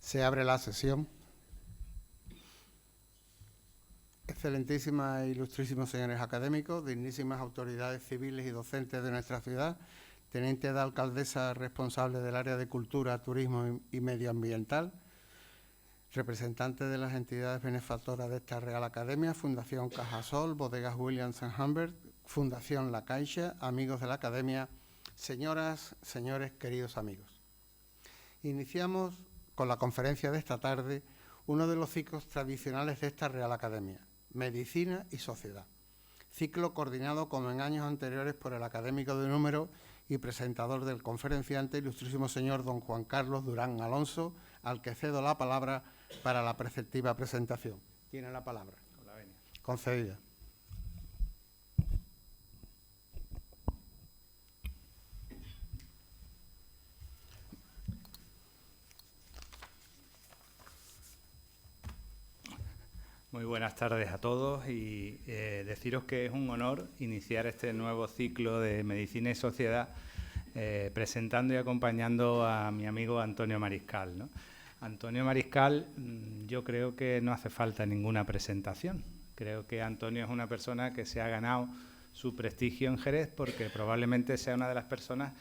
Se abre la sesión. Excelentísimas e ilustrísimos señores académicos, dignísimas autoridades civiles y docentes de nuestra ciudad, teniente de alcaldesa responsable del área de Cultura, Turismo y Medioambiental, representantes de las entidades benefactoras de esta Real Academia, Fundación Cajasol, Bodegas Williams & Humbert, Fundación La Caixa, amigos de la Academia, señoras, señores, queridos amigos. Iniciamos con la conferencia de esta tarde uno de los ciclos tradicionales de esta Real Academia, Medicina y Sociedad. Ciclo coordinado como en años anteriores por el académico de número y presentador del conferenciante, ilustrísimo señor don Juan Carlos Durán Alonso, al que cedo la palabra para la preceptiva presentación. Tiene la palabra. Concedida. Muy buenas tardes a todos y deciros que es un honor iniciar este nuevo ciclo de Medicina y Sociedad presentando y acompañando a mi amigo Antonio Mariscal, ¿no? Antonio Mariscal, yo creo que no hace falta ninguna presentación. Creo que Antonio es una persona que se ha ganado su prestigio en Jerez porque probablemente sea una de las personas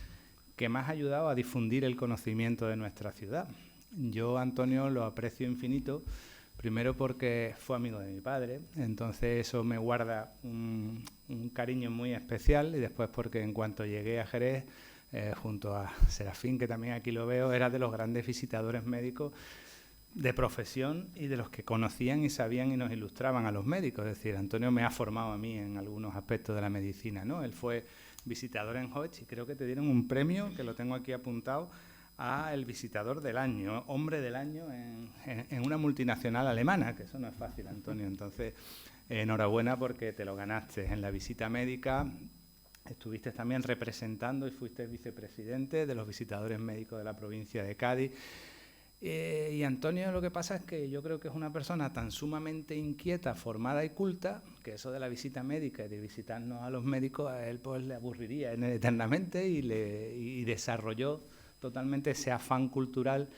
que más ha ayudado a difundir el conocimiento de nuestra ciudad. Yo, Antonio, lo aprecio infinito. Primero porque fue amigo de mi padre, entonces eso me guarda un cariño muy especial, y después porque en cuanto llegué a Jerez, junto a Serafín, que también aquí lo veo, era de los grandes visitadores médicos de profesión y de los que conocían y sabían y nos ilustraban a los médicos. Es decir, Antonio me ha formado a mí en algunos aspectos de la medicina, ¿no? Él fue visitador en Hoch y creo que te dieron un premio, que lo tengo aquí apuntado, a el visitador del año, hombre del año en una multinacional alemana, que eso no es fácil, Antonio. Entonces, enhorabuena porque te lo ganaste en la visita médica. Estuviste también representando y fuiste vicepresidente de los visitadores médicos de la provincia de Cádiz. Y Antonio, lo que pasa es que yo creo que es una persona tan sumamente inquieta, formada y culta, que eso de la visita médica y de visitarnos a los médicos, a él pues le aburriría eternamente y desarrolló totalmente ese afán cultural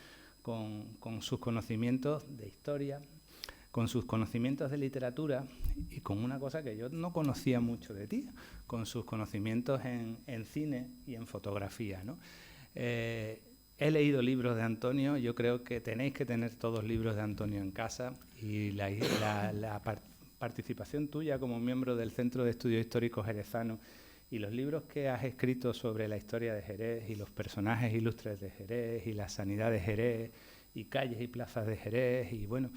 con sus conocimientos de historia, con sus conocimientos de literatura y con una cosa que yo no conocía mucho de ti, con sus conocimientos en cine y en fotografía, ¿no? He leído libros de Antonio, yo creo que tenéis que tener todos libros de Antonio en casa, y la participación tuya como miembro del Centro de Estudios Históricos Jerezano y los libros que has escrito sobre la historia de Jerez y los personajes ilustres de Jerez y la sanidad de Jerez y calles y plazas de Jerez, y bueno,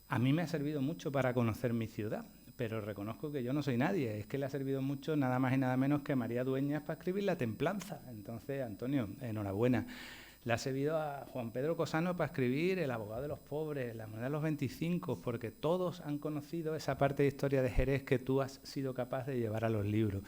a mí me ha servido mucho para conocer mi ciudad, pero reconozco que yo no soy nadie. Es que le ha servido mucho nada más y nada menos que a María Dueñas para escribir La Templanza. Entonces, Antonio, enhorabuena. Le ha servido a Juan Pedro Cosano para escribir El abogado de los pobres, La moneda de los 25, porque todos han conocido esa parte de historia de Jerez que tú has sido capaz de llevar a los libros.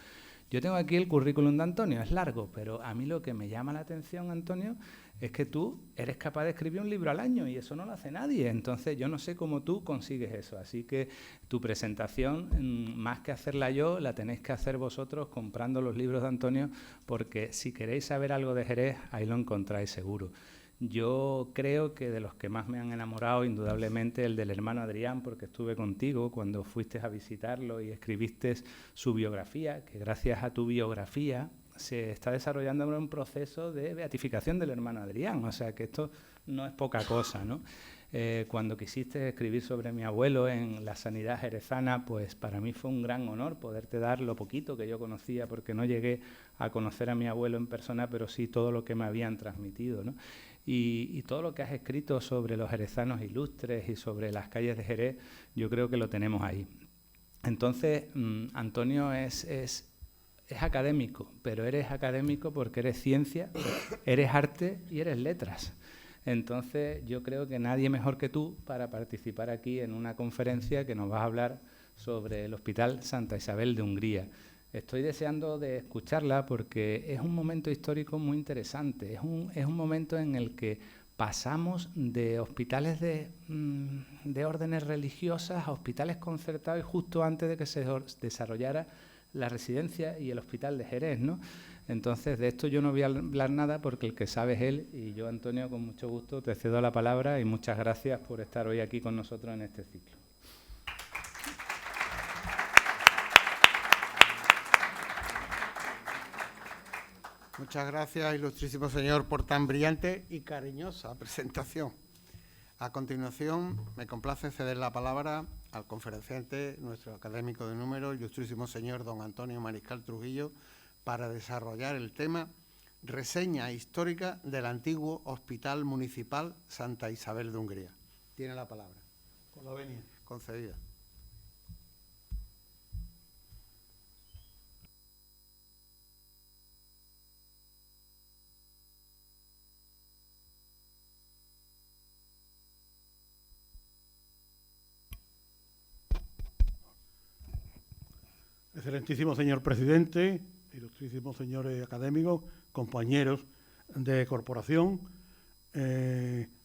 Yo tengo aquí el currículum de Antonio, es largo, pero a mí lo que me llama la atención, Antonio, es que tú eres capaz de escribir un libro al año y eso no lo hace nadie. Entonces yo no sé cómo tú consigues eso. Así que tu presentación, más que hacerla yo, la tenéis que hacer vosotros comprando los libros de Antonio, porque si queréis saber algo de Jerez, ahí lo encontráis seguro. Yo creo que de los que más me han enamorado, indudablemente, el del hermano Adrián, porque estuve contigo cuando fuiste a visitarlo y escribiste su biografía, que gracias a tu biografía se está desarrollando un proceso de beatificación del hermano Adrián. O sea que esto no es poca cosa, ¿no? Cuando quisiste escribir sobre mi abuelo en la sanidad jerezana, pues para mí fue un gran honor poderte dar lo poquito que yo conocía, porque no llegué a conocer a mi abuelo en persona, pero sí todo lo que me habían transmitido, ¿no? Y todo lo que has escrito sobre los jerezanos ilustres y sobre las calles de Jerez, yo creo que lo tenemos ahí. Entonces, Antonio es académico, pero eres académico porque eres ciencia, eres arte y eres letras. Entonces, yo creo que nadie mejor que tú para participar aquí en una conferencia que nos vas a hablar sobre el Hospital Santa Isabel de Hungría. Estoy deseando de escucharla porque es un momento histórico muy interesante. Es un momento en el que pasamos de hospitales de órdenes religiosas a hospitales concertados, y justo antes de que se desarrollara la residencia y el hospital de Jerez, ¿no? Entonces, de esto yo no voy a hablar nada porque el que sabe es él, y yo, Antonio, con mucho gusto te cedo la palabra y muchas gracias por estar hoy aquí con nosotros en este ciclo. Muchas gracias, ilustrísimo señor, por tan brillante y cariñosa presentación. A continuación, me complace ceder la palabra al conferenciante, nuestro académico de números, ilustrísimo señor don Antonio Mariscal Trujillo, para desarrollar el tema Reseña histórica del antiguo Hospital Municipal Santa Isabel de Hungría. Tiene la palabra. Con la venia. Concedida. Excelentísimo señor presidente, ilustrísimos señores académicos, compañeros de corporación,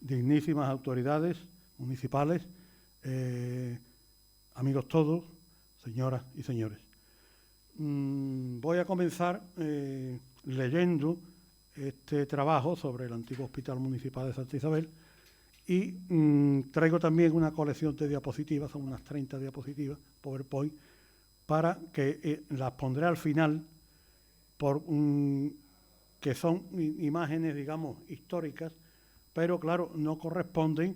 dignísimas autoridades municipales, amigos todos, señoras y señores. Voy a comenzar leyendo este trabajo sobre el antiguo Hospital Municipal de Santa Isabel y traigo también una colección de diapositivas, son unas 30 diapositivas, PowerPoint, para que las pondré al final, que son imágenes, digamos, históricas, pero claro, no corresponden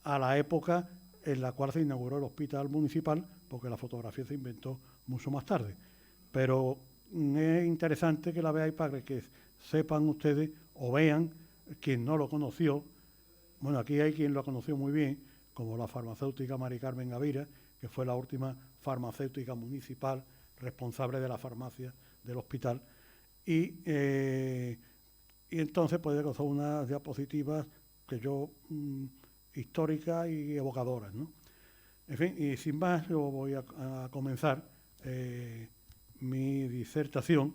a la época en la cual se inauguró el hospital municipal, porque la fotografía se inventó mucho más tarde. Pero es interesante que la veáis para que sepan ustedes o vean, quien no lo conoció. Bueno, aquí hay quien lo conoció muy bien, como la farmacéutica Mari Carmen Gavira, que fue la última farmacéutica municipal responsable de la farmacia del hospital. Y entonces, pues son unas diapositivas que yo, históricas y evocadoras, ¿no? En fin, y sin más, yo voy a comenzar mi disertación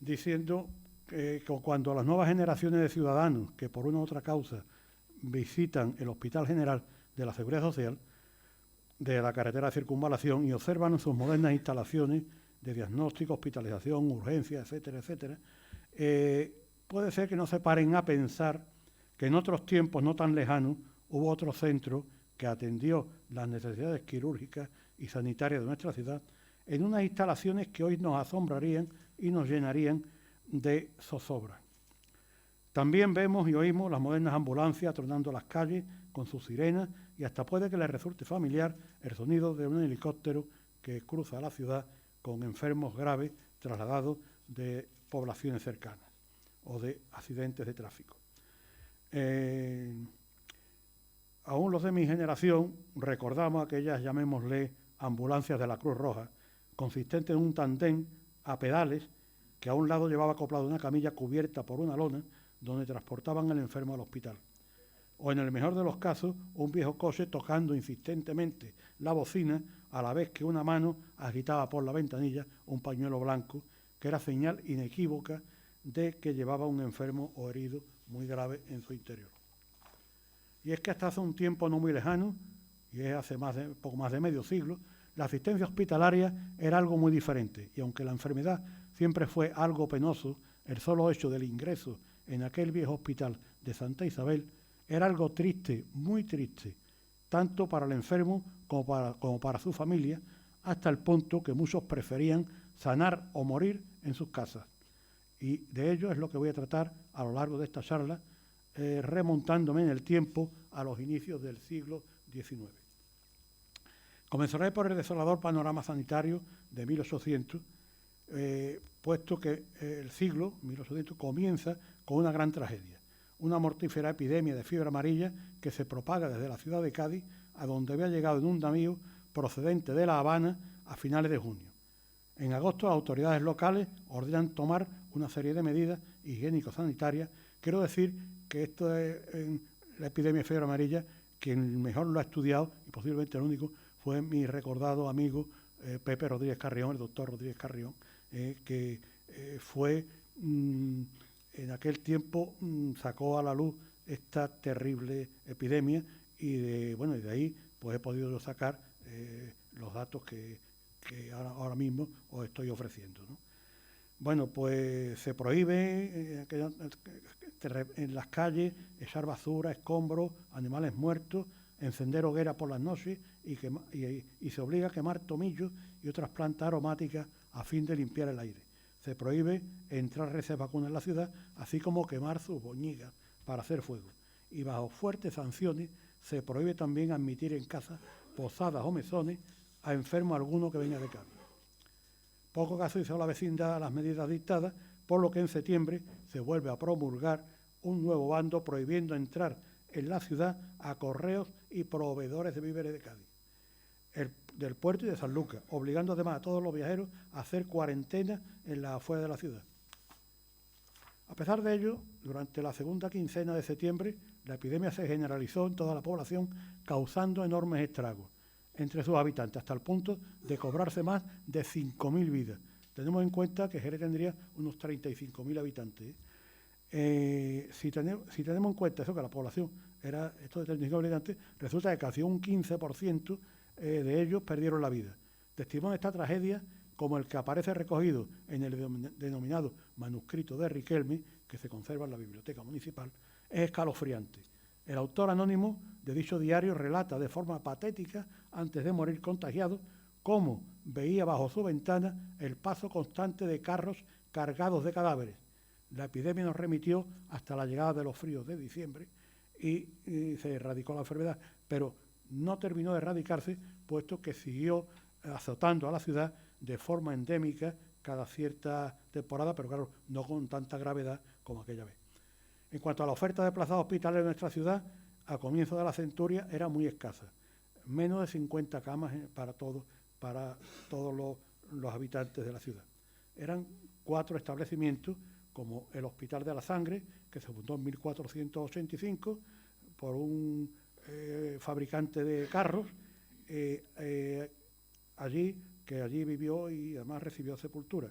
diciendo que cuando las nuevas generaciones de ciudadanos que por una u otra causa visitan el Hospital General de la Seguridad Social de la carretera de Circunvalación y observan sus modernas instalaciones de diagnóstico, hospitalización, urgencia, etcétera, etcétera, puede ser que no se paren a pensar que en otros tiempos no tan lejanos hubo otro centro que atendió las necesidades quirúrgicas y sanitarias de nuestra ciudad en unas instalaciones que hoy nos asombrarían y nos llenarían de zozobra. También vemos y oímos las modernas ambulancias tronando las calles con sus sirenas y hasta puede que les resulte familiar el sonido de un helicóptero que cruza la ciudad con enfermos graves trasladados de poblaciones cercanas o de accidentes de tráfico. Aún los de mi generación recordamos aquellas, llamémosle, ambulancias de la Cruz Roja, consistentes en un tandén a pedales que a un lado llevaba acoplado una camilla cubierta por una lona donde transportaban al enfermo al hospital. O en el mejor de los casos, un viejo coche tocando insistentemente la bocina a la vez que una mano agitaba por la ventanilla un pañuelo blanco que era señal inequívoca de que llevaba un enfermo o herido muy grave en su interior. Y es que hasta hace un tiempo no muy lejano, y es hace poco más de medio siglo, la asistencia hospitalaria era algo muy diferente, y aunque la enfermedad siempre fue algo penoso, el solo hecho del ingreso en aquel viejo hospital de Santa Isabel era algo triste, muy triste, tanto para el enfermo como para su familia, hasta el punto que muchos preferían sanar o morir en sus casas. Y de ello es lo que voy a tratar a lo largo de esta charla, remontándome en el tiempo a los inicios del siglo XIX. Comenzaré por el desolador panorama sanitario de 1800, puesto que el siglo 1800 comienza con una gran tragedia, una mortífera epidemia de fiebre amarilla que se propaga desde la ciudad de Cádiz, a donde había llegado en un navío procedente de La Habana a finales de junio. En agosto, las autoridades locales ordenan tomar una serie de medidas higiénico-sanitarias. Quiero decir que esto es la epidemia de fiebre amarilla, quien mejor lo ha estudiado, y posiblemente el único, fue mi recordado amigo Pepe Rodríguez Carrión, el doctor Rodríguez Carrión, que fue en aquel tiempo sacó a la luz esta terrible epidemia y de ahí pues he podido sacar los datos que ahora mismo os estoy ofreciendo, ¿no? Bueno, pues se prohíbe en las calles echar basura, escombros, animales muertos, encender hogueras por las noches y se obliga a quemar tomillos y otras plantas aromáticas a fin de limpiar el aire. Se prohíbe entrar reses vacunas en la ciudad, así como quemar sus boñigas para hacer fuego. Y bajo fuertes sanciones se prohíbe también admitir en casas, posadas o mesones a enfermo alguno que venga de cambio. Poco caso hizo la vecindad a las medidas dictadas, por lo que en septiembre se vuelve a promulgar un nuevo bando prohibiendo entrar en la ciudad a correos y proveedores de víveres de Cádiz, del puerto y de San Lucas, obligando además a todos los viajeros a hacer cuarentena en las afueras de la ciudad. A pesar de ello, durante la segunda quincena de septiembre, la epidemia se generalizó en toda la población, causando enormes estragos entre sus habitantes, hasta el punto de cobrarse más de 5.000 vidas. Tenemos en cuenta que Jerez tendría unos 35.000 habitantes. Si tenemos en cuenta eso, que la población era esto de 35.000 habitantes, resulta que casi un 15% de ellos perdieron la vida. Testimonio de esta tragedia, como el que aparece recogido en el denominado manuscrito de Riquelme, que se conserva en la Biblioteca Municipal, es escalofriante. El autor anónimo de dicho diario relata de forma patética, antes de morir contagiado, cómo veía bajo su ventana el paso constante de carros cargados de cadáveres. La epidemia nos remitió hasta la llegada de los fríos de diciembre y se erradicó la enfermedad, pero no terminó de erradicarse, puesto que siguió azotando a la ciudad de forma endémica cada cierta temporada, pero claro, no con tanta gravedad como aquella vez. En cuanto a la oferta de plazas hospitalarias en nuestra ciudad, a comienzo de la centuria era muy escasa, menos de 50 camas para todos los habitantes de la ciudad. Eran 4 establecimientos, como el Hospital de la Sangre, que se fundó en 1485 por un fabricante de carros, allí vivió y además recibió sepultura.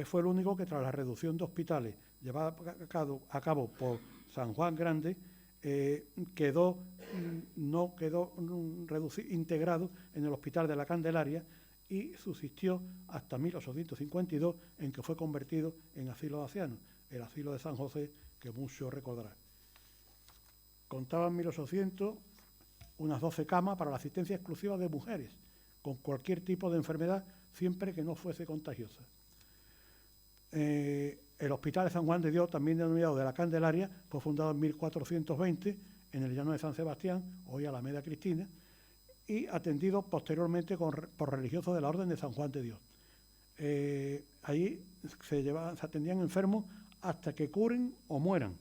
Fue el único que, tras la reducción de hospitales llevada a cabo por San Juan Grande, no quedó integrado en el Hospital de la Candelaria y subsistió hasta 1852, en que fue convertido en asilo de ancianos, el asilo de San José, que muchos recordarán. Contaba en 1800 unas 12 camas para la asistencia exclusiva de mujeres con cualquier tipo de enfermedad, siempre que no fuese contagiosa. El Hospital de San Juan de Dios, también denominado de la Candelaria, fue fundado en 1420 en el llano de San Sebastián, hoy Alameda Cristina, y atendido posteriormente por religiosos de la Orden de San Juan de Dios. Allí se atendían enfermos hasta que curen o mueran,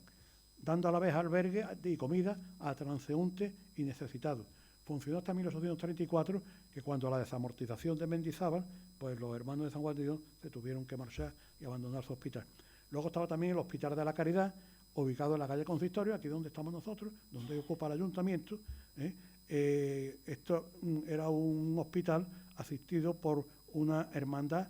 dando a la vez albergue y comida a transeúntes y necesitados. Funcionó hasta 1834, que cuando la desamortización de Mendizábal, pues los hermanos de San Juan de Dios se tuvieron que marchar y abandonar su hospital. Luego estaba también el Hospital de la Caridad, ubicado en la calle Consistorio, aquí donde estamos nosotros, donde ocupa el ayuntamiento. Esto era un hospital asistido por una hermandad,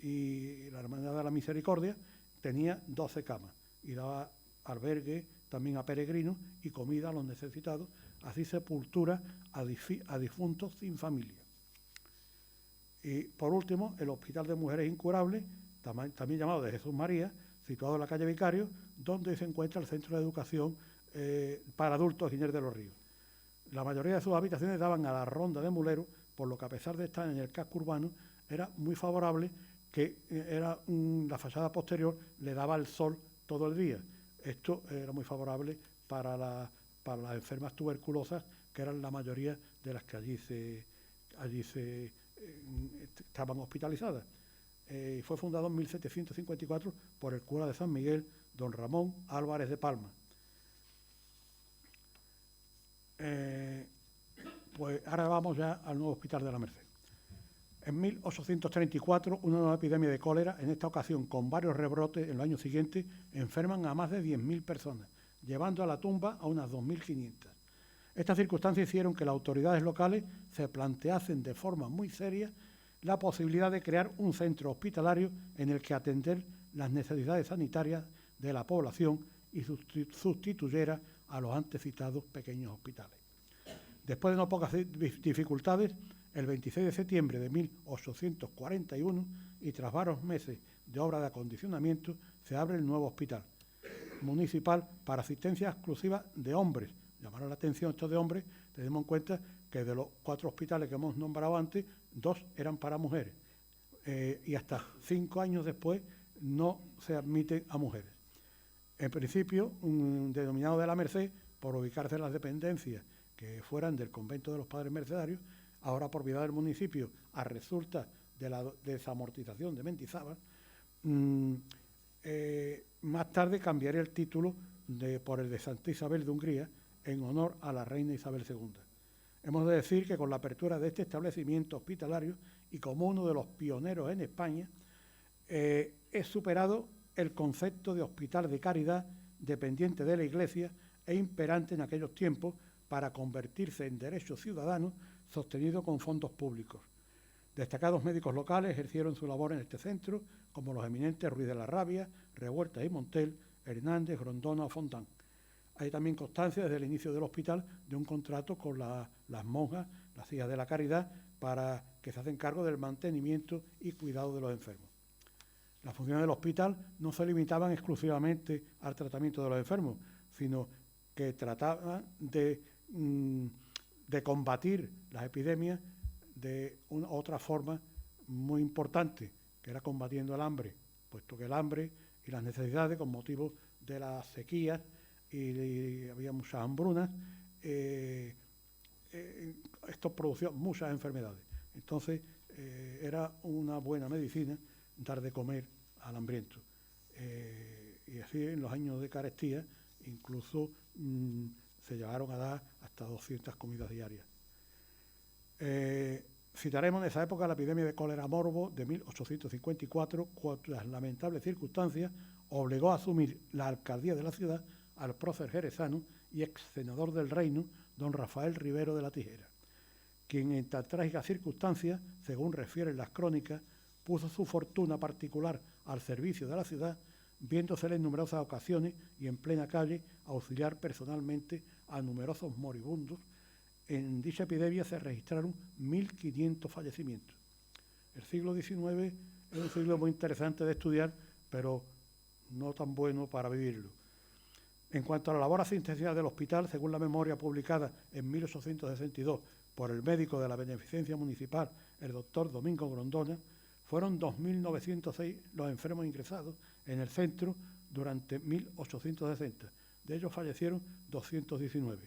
y la Hermandad de la Misericordia tenía 12 camas y daba albergue también a peregrinos y comida a los necesitados, así sepultura a difuntos sin familia. Y por último, el Hospital de Mujeres Incurables, también llamado de Jesús María, situado en la calle Vicario, donde se encuentra el Centro de Educación para Adultos Giner de los Ríos. La mayoría de sus habitaciones daban a la Ronda de Mulero, por lo que, a pesar de estar en el casco urbano, era muy favorable que la fachada posterior le daba el sol todo el día. Esto era muy favorable para las enfermas tuberculosas, que eran la mayoría de las que allí estaban hospitalizadas. Fue fundado en 1754 por el cura de San Miguel, don Ramón Álvarez de Palma. Pues ahora vamos ya al nuevo Hospital de la Merced. En 1834, una nueva epidemia de cólera, en esta ocasión con varios rebrotes en los años siguientes, enferman a más de 10.000 personas, llevando a la tumba a unas 2.500. Estas circunstancias hicieron que las autoridades locales se planteasen de forma muy seria la posibilidad de crear un centro hospitalario en el que atender las necesidades sanitarias de la población y sustituyera a los antes citados pequeños hospitales. Después de no pocas dificultades, el 26 de septiembre de 1841, y tras varios meses de obra de acondicionamiento, se abre el nuevo hospital municipal para asistencia exclusiva de hombres. Llamaron la atención esto de hombres, tenemos en cuenta que de los 4 hospitales que hemos nombrado antes, 2 eran para mujeres. Y hasta 5 años después no se admiten a mujeres. En principio, un denominado de la Merced, por ubicarse en las dependencias que fueran del convento de los Padres Mercedarios, ahora propiedad del municipio, a resulta de la desamortización de Mendizábal, más tarde cambiaría el título por el de Santa Isabel de Hungría en honor a la reina Isabel II. Hemos de decir que con la apertura de este establecimiento hospitalario y como uno de los pioneros en España, es superado el concepto de hospital de caridad dependiente de la Iglesia e imperante en aquellos tiempos para convertirse en derecho ciudadano sostenido con fondos públicos. Destacados médicos locales ejercieron su labor en este centro, como los eminentes Ruiz de la Rabia, Revueltas y Montel, Hernández, Grondona o Fontán. Hay también constancia desde el inicio del hospital de un contrato con las monjas, las hijas de la caridad, para que se hacen cargo del mantenimiento y cuidado de los enfermos. Las funciones del hospital no se limitaban exclusivamente al tratamiento de los enfermos, sino que trataban de combatir las epidemias de otra forma muy importante, que era combatiendo el hambre, puesto que el hambre y las necesidades con motivo de las sequías y había muchas hambrunas, esto producía muchas enfermedades. Entonces era una buena medicina dar de comer al hambriento. Y así en los años de carestía incluso se llegaron a dar hasta 200 comidas diarias. Citaremos en esa época la epidemia de cólera morbo de 1854, cuyas lamentables circunstancias obligó a asumir la alcaldía de la ciudad al prócer jerezano y ex senador del reino, don Rafael Rivero de la Tijera, quien en tan trágicas circunstancias, según refieren las crónicas, puso su fortuna particular al servicio de la ciudad, viéndosele en numerosas ocasiones y en plena calle auxiliar personalmente a numerosos moribundos. En dicha epidemia se registraron 1.500 fallecimientos. El siglo XIX es un siglo muy interesante de estudiar, pero no tan bueno para vivirlo. En cuanto a la labor asistencial del hospital, según la memoria publicada en 1862 por el médico de la Beneficencia Municipal, el doctor Domingo Grondona, fueron 2.906 los enfermos ingresados en el centro durante 1860. De ellos fallecieron 219.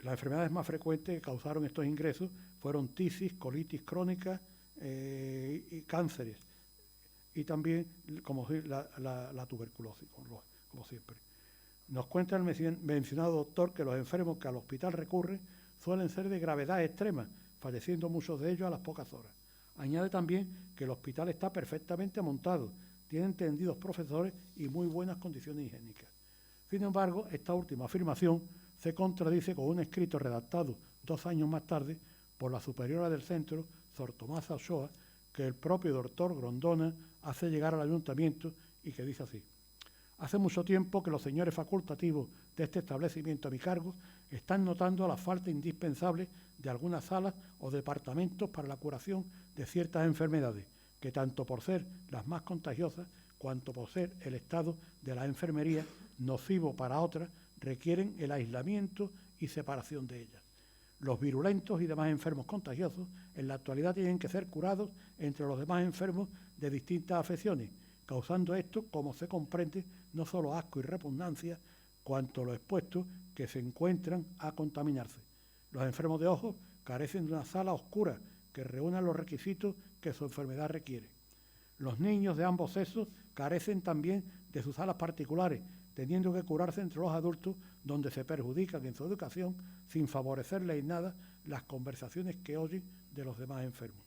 Las enfermedades más frecuentes que causaron estos ingresos fueron tisis, colitis crónica y cánceres. Y también, como la tuberculosis, como siempre. Nos cuenta el mencionado doctor que los enfermos que al hospital recurren suelen ser de gravedad extrema, falleciendo muchos de ellos a las pocas horas. Añade también que el hospital está perfectamente montado, tiene tendidos profesores y muy buenas condiciones higiénicas. Sin embargo, esta última afirmación se contradice con un escrito redactado 2 años más tarde por la superiora del centro, Sor Tomasa Ochoa, que el propio doctor Grondona hace llegar al ayuntamiento y que dice así: hace mucho tiempo que los señores facultativos de este establecimiento a mi cargo están notando la falta indispensable de algunas salas o departamentos para la curación de ciertas enfermedades, que tanto por ser las más contagiosas, cuanto por ser el estado de la enfermería nocivo para otras, requieren el aislamiento y separación de ellas. Los virulentos y demás enfermos contagiosos en la actualidad tienen que ser curados entre los demás enfermos de distintas afecciones, causando esto, como se comprende, no solo asco y repugnancia, cuanto los expuestos que se encuentran a contaminarse. Los enfermos de ojos carecen de una sala oscura que reúna los requisitos que su enfermedad requiere. Los niños de ambos sexos carecen también de sus salas particulares, teniendo que curarse entre los adultos, donde se perjudican en su educación sin favorecerles en nada las conversaciones que oyen de los demás enfermos.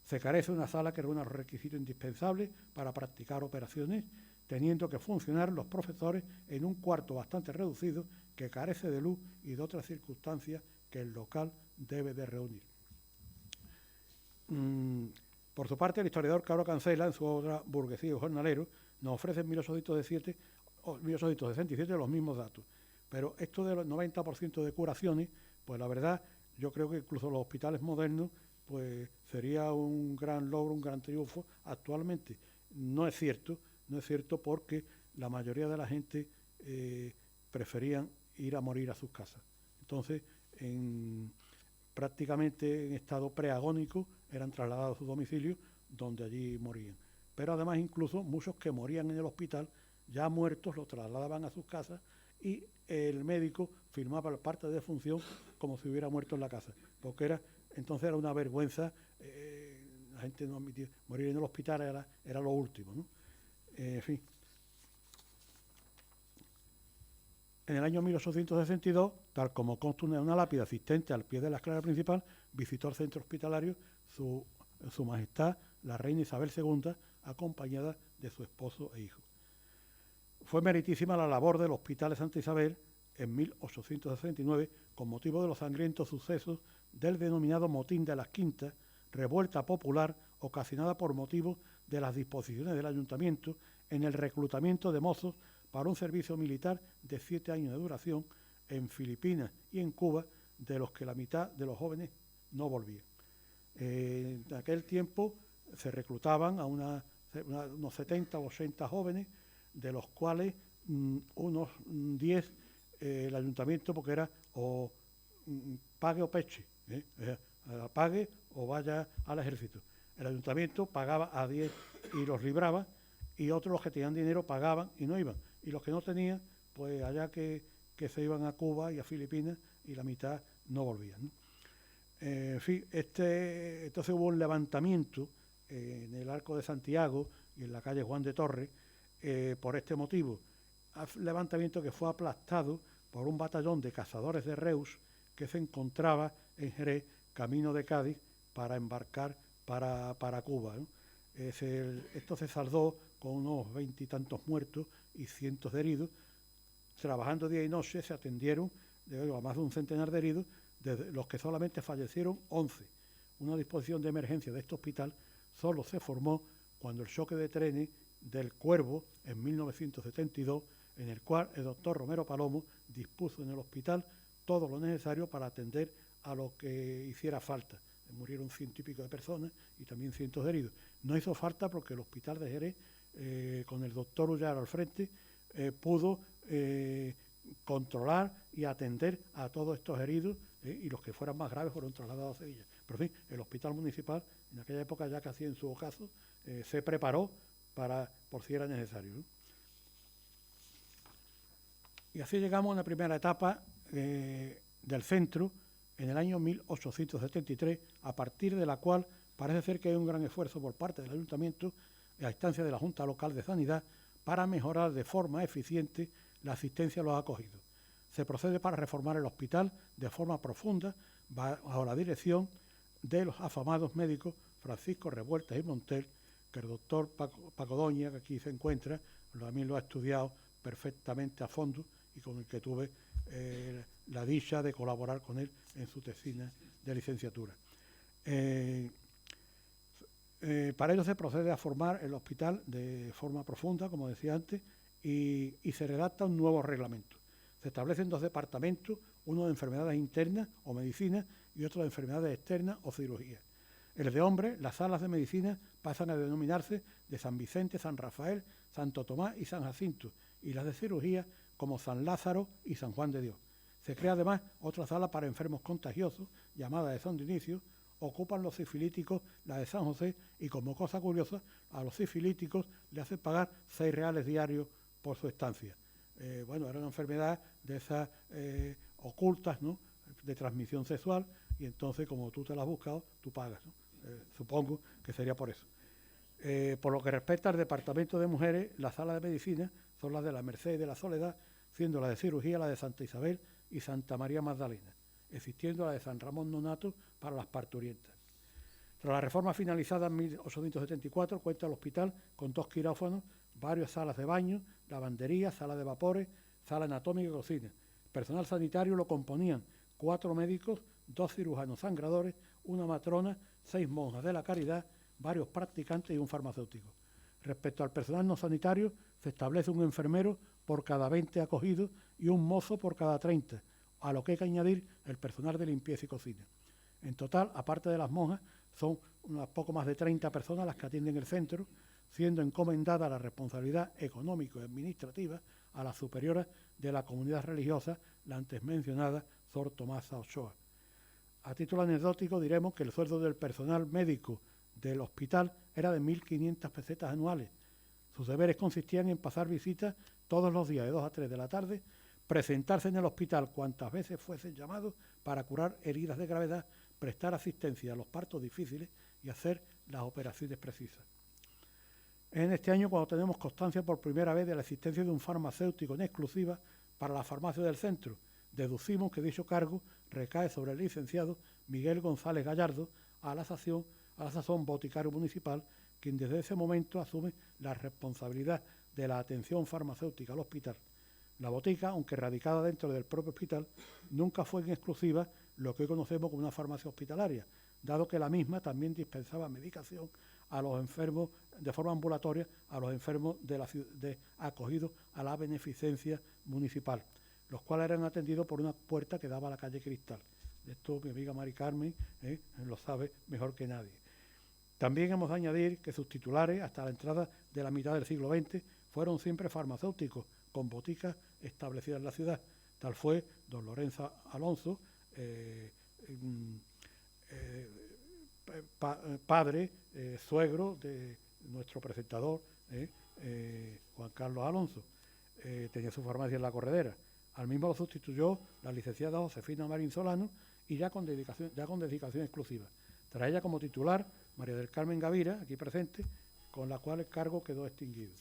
Se carece de una sala que reúna los requisitos indispensables para practicar operaciones, teniendo que funcionar los profesores en un cuarto bastante reducido que carece de luz y de otras circunstancias que el local debe de reunir. Por su parte, el historiador Caro Cancela, en su obra Burguesía y Jornalero, nos ofrece en 1867 los mismos datos. Pero esto del 90% de curaciones, pues la verdad, yo creo que incluso los hospitales modernos, pues sería un gran logro, un gran triunfo actualmente. no es cierto porque la mayoría de la gente preferían ir a morir a sus casas. Entonces, prácticamente en estado preagónico eran trasladados a su domicilio, donde allí morían. Pero además incluso muchos que morían en el hospital, ya muertos, los trasladaban a sus casas y el médico firmaba la parte de defunción como si hubiera muerto en la casa, porque entonces era una vergüenza, la gente no admitía, morir en el hospital era lo último, ¿no? En fin. En el año 1862, tal como consta en una lápida asistente al pie de la escalera principal, visitó el centro hospitalario su Majestad, la reina Isabel II, acompañada de su esposo e hijo. Fue meritísima la labor del Hospital de Santa Isabel en 1869 con motivo de los sangrientos sucesos del denominado Motín de las Quintas, revuelta popular ocasionada por motivo de las disposiciones del ayuntamiento en el reclutamiento de mozos para un servicio militar de 7 años de duración en Filipinas y en Cuba, de los que la mitad de los jóvenes no volvían. En aquel tiempo se reclutaban a unos 70 o 80 jóvenes, de los cuales unos 10 el ayuntamiento, porque era o pague o peche, pague o vaya al ejército. El ayuntamiento pagaba a 10 y los libraba, y otros, los que tenían dinero, pagaban y no iban. Y los que no tenían, pues allá que se iban a Cuba y a Filipinas, y la mitad no volvían, ¿no? En fin, entonces hubo un levantamiento en el Arco de Santiago y en la calle Juan de Torres por este motivo. Levantamiento que fue aplastado por un batallón de cazadores de Reus que se encontraba en Jerez, camino de Cádiz, para embarcar para Cuba, ¿no? Esto se saldó con unos 20 y tantos muertos y cientos de heridos. Trabajando día y noche se atendieron a más de un centenar de heridos, de los que solamente fallecieron 11. Una disposición de emergencia de este hospital solo se formó cuando el choque de trenes del Cuervo en 1972, en el cual el doctor Romero Palomo dispuso en el hospital todo lo necesario para atender a lo que hiciera falta. Murieron 100 y pico de personas y también cientos de heridos. No hizo falta porque el hospital de Jerez, con el doctor Ullar al frente, pudo controlar y atender a todos estos heridos, y los que fueran más graves fueron trasladados a Sevilla. Pero en fin, el hospital municipal, en aquella época ya casi en su ocaso, se preparó por si era necesario, ¿no? Y así llegamos a la primera etapa del centro, en el año 1873, a partir de la cual parece ser que hay un gran esfuerzo por parte del Ayuntamiento, a instancia de la Junta Local de Sanidad, para mejorar de forma eficiente la asistencia a los acogidos. Se procede para reformar el hospital de forma profunda, bajo la dirección de los afamados médicos Francisco Revueltas y Montel, que el doctor Paco Doña, que aquí se encuentra, también lo ha estudiado perfectamente a fondo y con el que tuve la dicha de colaborar con él en su tesina de licenciatura. Para ello se procede a formar el hospital de forma profunda, como decía antes, y se redacta un nuevo reglamento. Se establecen 2 departamentos, uno de enfermedades internas o medicina y otro de enfermedades externas o cirugía. En el de hombres, las salas de medicina pasan a denominarse de San Vicente, San Rafael, Santo Tomás y San Jacinto, y las de cirugía como San Lázaro y San Juan de Dios. Se crea además otra sala para enfermos contagiosos, llamada de San Dionisio. Ocupan los sifilíticos la de San José, y como cosa curiosa, a los sifilíticos le hacen pagar 6 reales diarios por su estancia. Bueno, era una enfermedad de esas ocultas, ¿no?, de transmisión sexual, y entonces, como tú te la has buscado, tú pagas, ¿no? Supongo que sería por eso. Por lo que respecta al departamento de mujeres, las salas de medicina son las de la Merced y de la Soledad, siendo la de cirugía la de Santa Isabel y Santa María Magdalena, existiendo la de San Ramón Nonato para las parturientas. Tras la reforma finalizada en 1874, cuenta el hospital con 2 quirófanos, varias salas de baño, lavandería, sala de vapores, sala anatómica y cocina. El personal sanitario lo componían 4 médicos, 2 cirujanos sangradores, una matrona, 6 monjas de la caridad, varios practicantes y un farmacéutico. Respecto al personal no sanitario, se establece un enfermero por cada 20 acogidos y un mozo por cada 30, a lo que hay que añadir el personal de limpieza y cocina. En total, aparte de las monjas, son unas poco más de 30 personas las que atienden el centro. siendo encomendada la responsabilidad económica y administrativa a las superioras de la comunidad religiosa, la antes mencionada Sor Tomasa Ochoa. A título anecdótico diremos que el sueldo del personal médico del hospital era de 1.500 pesetas anuales. Sus deberes consistían en pasar visitas todos los días de 2 a 3 de la tarde, presentarse en el hospital cuantas veces fuesen llamados para curar heridas de gravedad, prestar asistencia a los partos difíciles y hacer las operaciones precisas. En este año, cuando tenemos constancia por primera vez de la existencia de un farmacéutico en exclusiva para la farmacia del centro, deducimos que dicho cargo recae sobre el licenciado Miguel González Gallardo, a la sazón boticario municipal, quien desde ese momento asume la responsabilidad de la atención farmacéutica al hospital. La botica, aunque radicada dentro del propio hospital, nunca fue en exclusiva lo que hoy conocemos como una farmacia hospitalaria, dado que la misma también dispensaba medicación a los enfermos de forma ambulatoria, a los enfermos acogidos a la beneficencia municipal, los cuales eran atendidos por una puerta que daba a la calle Cristal. Esto mi amiga Mari Carmen lo sabe mejor que nadie. También hemos de añadir que sus titulares, hasta la entrada de la mitad del siglo XX, fueron siempre farmacéuticos, con boticas establecidas en la ciudad. Tal fue don Lorenzo Alonso, padre, suegro de nuestro presentador, Juan Carlos Alonso. Tenía su farmacia en La Corredera. Al mismo lo sustituyó la licenciada Josefina Marín Solano, y ya con dedicación exclusiva. Tras ella como titular, María del Carmen Gavira, aquí presente, con la cual el cargo quedó extinguido.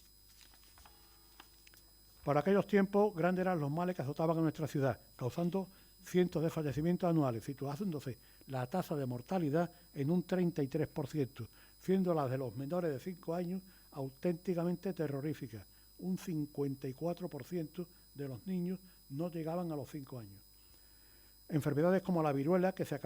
Por aquellos tiempos, grandes eran los males que azotaban a nuestra ciudad, causando cientos de fallecimientos anuales, situándose la tasa de mortalidad en un 33%, siendo la de los menores de 5 años auténticamente terrorífica. Un 54% de los niños no llegaban a los 5 años. Enfermedades como la viruela, que se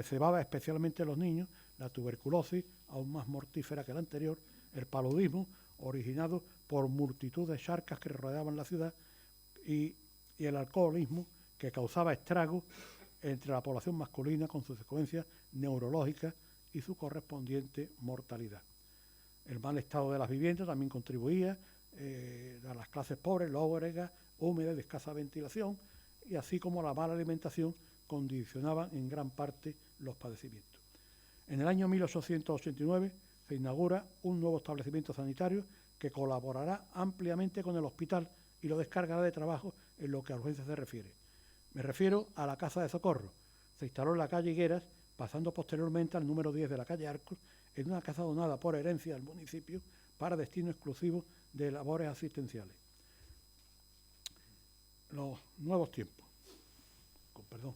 cebaba especialmente en los niños, la tuberculosis, aún más mortífera que la anterior, el paludismo, originado por multitud de charcas que rodeaban la ciudad, y el alcoholismo, que causaba estragos entre la población masculina con sus consecuencias neurológicas y su correspondiente mortalidad. El mal estado de las viviendas también contribuía a las clases pobres, lóbregas, húmedas, de escasa ventilación, y así como la mala alimentación condicionaban en gran parte los padecimientos. En el año 1889 se inaugura un nuevo establecimiento sanitario que colaborará ampliamente con el hospital y lo descargará de trabajo en lo que a urgencias se refiere. Me refiero a la Casa de Socorro. Se instaló en la calle Higueras, pasando posteriormente al número 10 de la calle Arcos, en una casa donada por herencia al municipio para destino exclusivo de labores asistenciales. Los nuevos tiempos. Con perdón.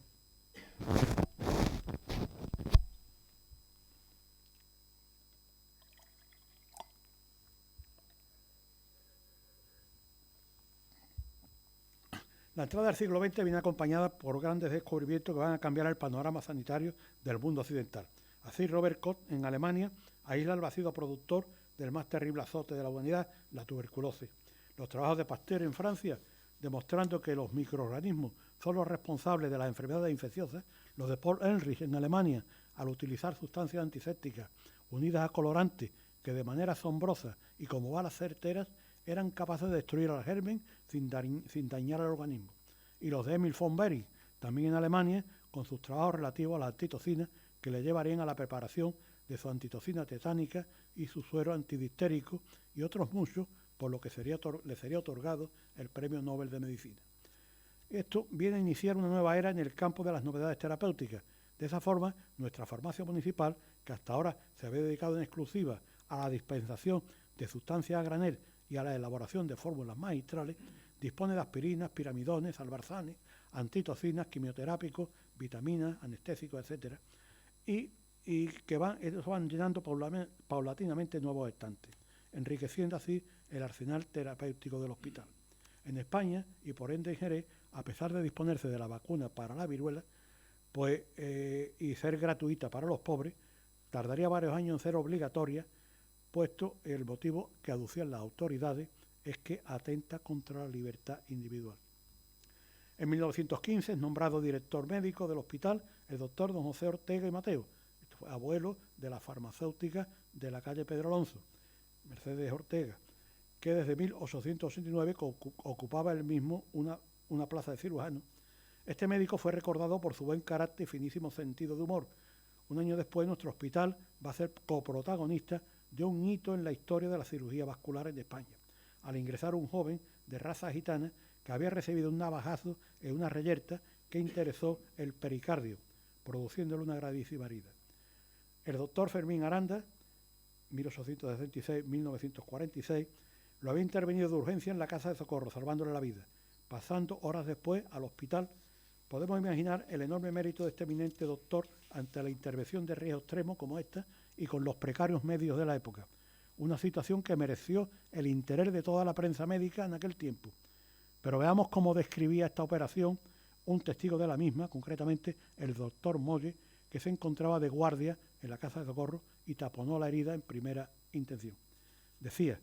La entrada del siglo XX viene acompañada por grandes descubrimientos que van a cambiar el panorama sanitario del mundo occidental. Así, Robert Koch, en Alemania, aísla el vacío productor del más terrible azote de la humanidad, la tuberculosis. Los trabajos de Pasteur en Francia, demostrando que los microorganismos son los responsables de las enfermedades infecciosas, los de Paul Ehrlich en Alemania, al utilizar sustancias antisépticas unidas a colorantes que de manera asombrosa y como balas certeras eran capaces de destruir al germen sin dañar al organismo. Y los de Emil von Behring, también en Alemania, con sus trabajos relativos a la antitocina, que le llevarían a la preparación de su antitocina tetánica y su suero antidistérico, y otros muchos, por lo que le sería otorgado el Premio Nobel de Medicina. Esto viene a iniciar una nueva era en el campo de las novedades terapéuticas. De esa forma, nuestra farmacia municipal, que hasta ahora se había dedicado en exclusiva a la dispensación de sustancias a granel y a la elaboración de fórmulas magistrales, dispone de aspirinas, piramidones, albarzanes, antitocinas, quimioterápicos, vitaminas, anestésicos, etc. Y que van llenando paulatinamente nuevos estantes, enriqueciendo así el arsenal terapéutico del hospital. En España, y por ende en Jerez, a pesar de disponerse de la vacuna para la viruela, y ser gratuita para los pobres, tardaría varios años en ser obligatoria, puesto el motivo que aducían las autoridades es que atenta contra la libertad individual. En 1915 es nombrado director médico del hospital el doctor don José Ortega y Mateo, abuelo de la farmacéutica de la calle Pedro Alonso. Mercedes Ortega, que desde 1889 ocupaba él mismo una plaza de cirujano. Este médico fue recordado por su buen carácter y finísimo sentido de humor. Un año después, nuestro hospital va a ser coprotagonista de un hito en la historia de la cirugía vascular en España, al ingresar un joven de raza gitana que había recibido un navajazo en una reyerta que interesó el pericardio, produciéndole una gravísima herida. El doctor Fermín Aranda, 1866-1946, lo había intervenido de urgencia en la casa de socorro, salvándole la vida. Pasando horas después al hospital, podemos imaginar el enorme mérito de este eminente doctor ante la intervención de riesgo extremo como esta y con los precarios medios de la época. Una situación que mereció el interés de toda la prensa médica en aquel tiempo. Pero veamos cómo describía esta operación un testigo de la misma, concretamente el doctor Molle, que se encontraba de guardia en la casa de socorro y taponó la herida en primera intención. Decía: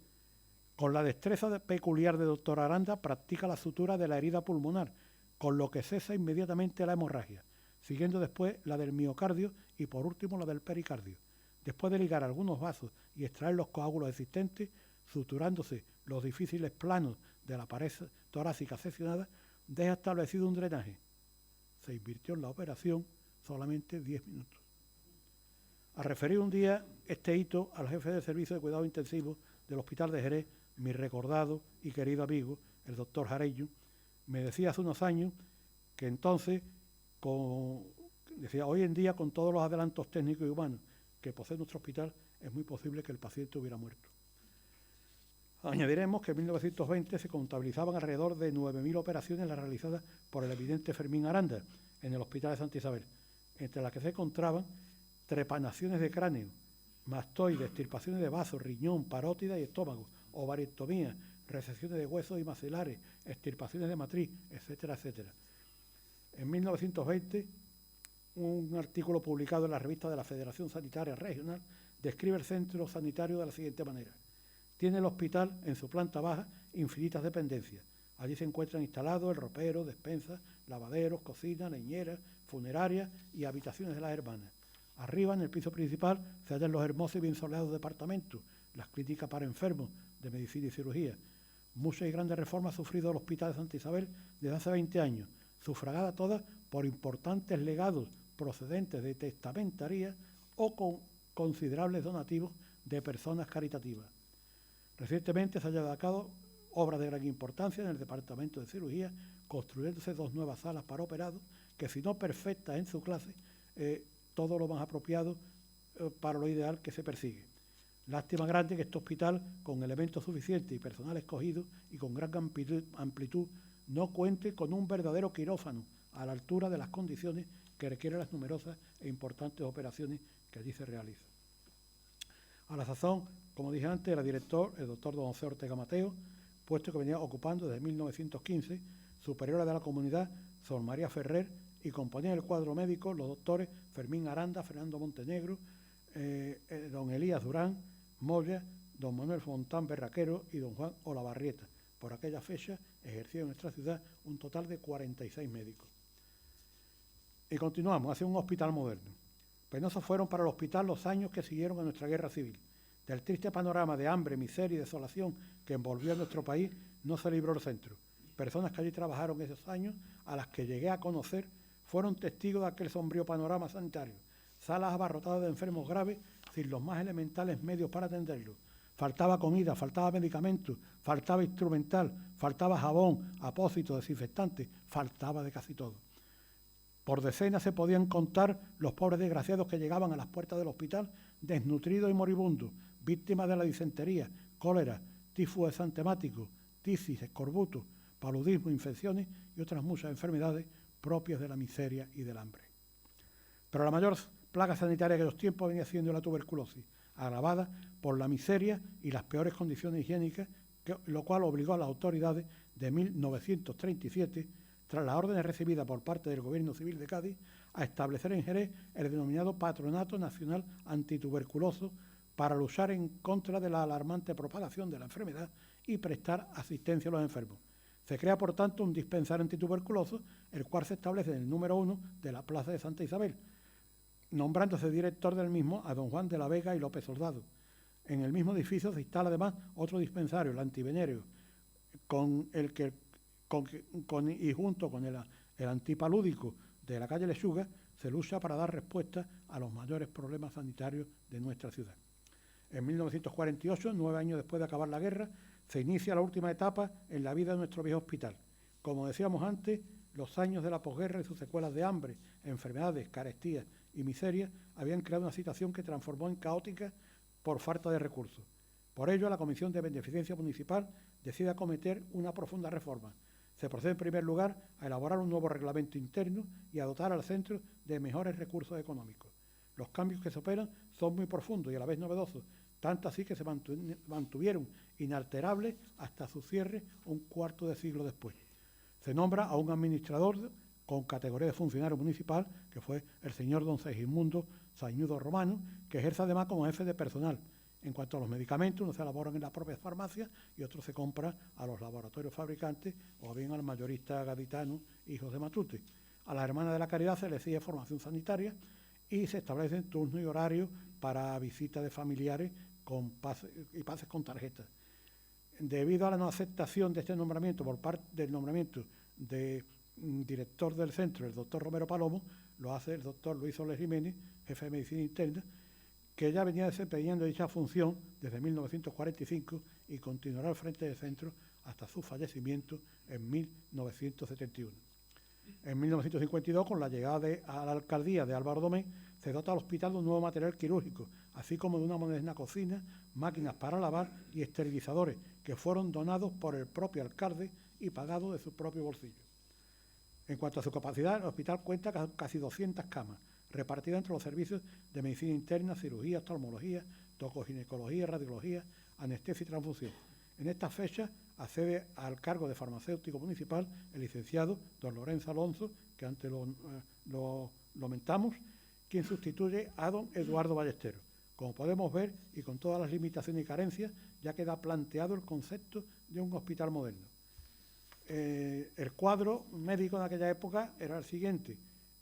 con la destreza peculiar de doctor Aranda practica la sutura de la herida pulmonar, con lo que cesa inmediatamente la hemorragia, siguiendo después la del miocardio y por último la del pericardio. Después de ligar algunos vasos y extraer los coágulos existentes, suturándose los difíciles planos de la pared torácica seccionada, deja establecido un drenaje. Se invirtió en la operación solamente 10 minutos. Al referir un día este hito al jefe de servicio de cuidado intensivo del Hospital de Jerez, mi recordado y querido amigo, el doctor Jareño, me decía hace unos años que entonces, decía, hoy en día con todos los adelantos técnicos y humanos que posee nuestro hospital, es muy posible que el paciente hubiera muerto. Añadiremos que en 1920 se contabilizaban alrededor de 9.000 operaciones las realizadas por el eminente Fermín Aranda en el Hospital de Santa Isabel, entre las que se encontraban trepanaciones de cráneo, mastoides, extirpaciones de vasos, riñón, parótida y estómago, ovariectomía, resecciones de huesos y maxilares, extirpaciones de matriz, etcétera, etcétera. En 1920, un artículo publicado en la revista de la Federación Sanitaria Regional describe el centro sanitario de la siguiente manera: tiene el hospital en su planta baja infinitas dependencias. Allí se encuentran instalados el ropero, despensas, lavaderos, cocina, leñeras, funerarias y habitaciones de las hermanas. Arriba, en el piso principal, se hallan los hermosos y bien soleados departamentos, las clínicas para enfermos de medicina y cirugía. Muchas y grandes reformas ha sufrido el Hospital de Santa Isabel desde hace 20 años, sufragada todas por importantes legados procedentes de testamentaría o con considerables donativos de personas caritativas. Recientemente se han llevado a cabo obras de gran importancia en el departamento de cirugía, construyéndose 2 nuevas salas para operados, que si no perfectas en su clase, todo lo más apropiado para lo ideal que se persigue. Lástima grande que este hospital, con elementos suficientes y personal escogido y con gran amplitud, no cuente con un verdadero quirófano a la altura de las condiciones que requieren las numerosas e importantes operaciones que allí se realizan. A la sazón, como dije antes, era director el doctor don José Ortega Mateo, puesto que venía ocupando desde 1915, superiora de la comunidad Sor María Ferrer, y componían el cuadro médico los doctores Fermín Aranda, Fernando Montenegro, don Elías Durán, Moya, don Manuel Fontán Berraquero y don Juan Olavarrieta. Por aquella fecha ejerció en nuestra ciudad un total de 46 médicos. Y continuamos hacia un hospital moderno. Penosos fueron para el hospital los años que siguieron a nuestra guerra civil. Del triste panorama de hambre, miseria y desolación que envolvió a nuestro país, no se libró el centro. Personas que allí trabajaron esos años, a las que llegué a conocer, fueron testigos de aquel sombrío panorama sanitario. Salas abarrotadas de enfermos graves sin los más elementales medios para atenderlos. Faltaba comida, faltaba medicamentos, faltaba instrumental, faltaba jabón, apósito, desinfectante, faltaba de casi todo. Por decenas se podían contar los pobres desgraciados que llegaban a las puertas del hospital desnutridos y moribundos, víctimas de la disentería, cólera, tifus exantemático, tisis, escorbuto, paludismo, infecciones y otras muchas enfermedades propias de la miseria y del hambre. Pero la mayor plaga sanitaria de los tiempos venía siendo la tuberculosis, agravada por la miseria y las peores condiciones higiénicas, lo cual obligó a las autoridades de 1937, tras las órdenes recibidas por parte del Gobierno Civil de Cádiz, a establecer en Jerez el denominado Patronato Nacional Antituberculoso para luchar en contra de la alarmante propagación de la enfermedad y prestar asistencia a los enfermos. Se crea, por tanto, un dispensario antituberculoso, el cual se establece en el número 1 de la Plaza de Santa Isabel, nombrándose director del mismo a don Juan de la Vega y López Soldado. En el mismo edificio se instala además otro dispensario, el antivenéreo, y junto con el antipalúdico de la calle Lechuga se lucha para dar respuesta a los mayores problemas sanitarios de nuestra ciudad. En 1948, 9 años después de acabar la guerra, se inicia la última etapa en la vida de nuestro viejo hospital. Como decíamos antes, los años de la posguerra y sus secuelas de hambre, enfermedades, carestías y miseria habían creado una situación que transformó en caótica por falta de recursos. Por ello, la Comisión de Beneficencia Municipal decide acometer una profunda reforma. Se procede en primer lugar a elaborar un nuevo reglamento interno y a dotar al centro de mejores recursos económicos. Los cambios que se operan son muy profundos y a la vez novedosos, tanto así que se mantuvieron inalterables hasta su cierre un cuarto de siglo después. Se nombra a un administrador con categoría de funcionario municipal, que fue el señor don Segismundo Sañudo Romano, que ejerce además como jefe de personal. En cuanto a los medicamentos, unos se elaboran en las propias farmacias y otros se compran a los laboratorios fabricantes o bien al mayorista gaditano, hijos de Matute. A las hermanas de la Caridad se les sigue formación sanitaria y se establecen turnos y horarios para visitas de familiares con pases con tarjetas. Debido a la no aceptación de este nombramiento por parte del nombramiento de director del centro, el doctor Romero Palomo, lo hace el doctor Luis Soler Jiménez, jefe de medicina interna, que ya venía desempeñando dicha función desde 1945 y continuará al frente del centro hasta su fallecimiento en 1971. En 1952, con la llegada a la alcaldía de Álvaro Domé, se dota al hospital de un nuevo material quirúrgico, así como de una moderna cocina, máquinas para lavar y esterilizadores, que fueron donados por el propio alcalde y pagados de su propio bolsillo. En cuanto a su capacidad, el hospital cuenta con casi 200 camas, repartidas entre los servicios de medicina interna, cirugía, oftalmología, tocoginecología, radiología, anestesia y transfusión. En esta fecha accede al cargo de farmacéutico municipal el licenciado don Lorenzo Alonso, que antes lo mentamos, quien sustituye a don Eduardo Ballesteros. Como podemos ver, y con todas las limitaciones y carencias, ya queda planteado el concepto de un hospital moderno. El cuadro médico de aquella época era el siguiente.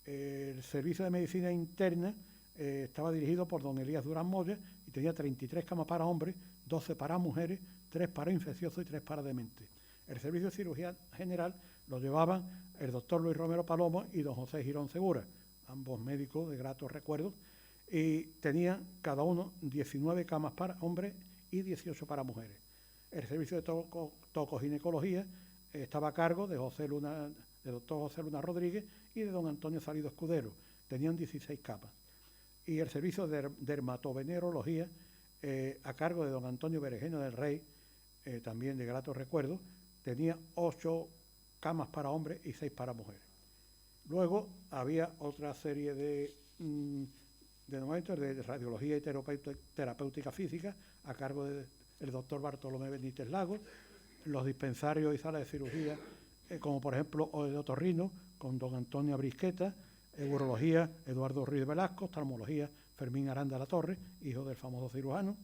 El servicio de medicina interna estaba dirigido por don Elías Durán Moya y tenía 33 camas para hombres, 12 para mujeres, 3 para infecciosos y 3 para dementes. El servicio de cirugía general lo llevaban el doctor Luis Romero Palomo y don José Girón Segura, ambos médicos de gratos recuerdos, y tenían cada uno 19 camas para hombres y 18 para mujeres. El servicio de tocoginecología estaba a cargo de doctor José Luna Rodríguez y de don Antonio Salido Escudero. Tenían 16 camas. Y el servicio de dermatovenerología, a cargo de don Antonio Berenjena del Rey, también de gratos recuerdos, tenía 8 camas para hombres y 6 para mujeres. Luego había otra serie de momentos de radiología y terapéutica física, a cargo del doctor Bartolomé Benítez Lagos, los dispensarios y salas de cirugía, como por ejemplo de otorrino, con don Antonio Brisqueta, urología, Eduardo Ruiz Velasco, oftalmología, Fermín Aranda La Torre, hijo del famoso cirujano,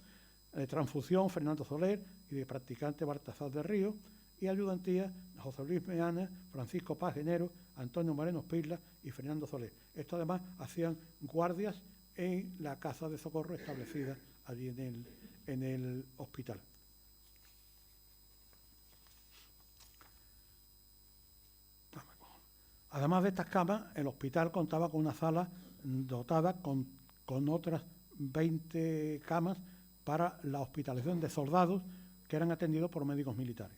transfusión, Fernando Soler, y de practicante Baltasar del Río, y ayudantía, José Luis Meana, Francisco Paz Genero, Antonio Moreno Pirla y Fernando Soler. Esto además hacían guardias en la casa de socorro establecida allí en el hospital. Además de estas camas, el hospital contaba con una sala dotada con otras 20 camas para la hospitalización de soldados que eran atendidos por médicos militares.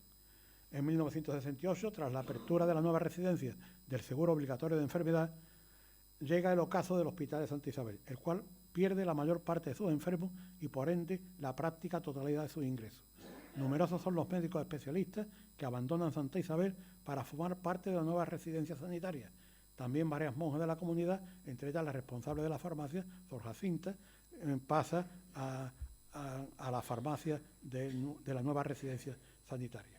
En 1968, tras la apertura de la nueva residencia del seguro obligatorio de enfermedad, llega el ocaso del Hospital de Santa Isabel, el cual pierde la mayor parte de sus enfermos y por ende la práctica totalidad de sus ingresos. Numerosos son los médicos especialistas que abandonan Santa Isabel para formar parte de la nueva residencia sanitaria. También varias monjas de la comunidad, entre ellas la responsable de la farmacia, Sor Jacinta, pasa a la farmacia de la nueva residencia sanitaria.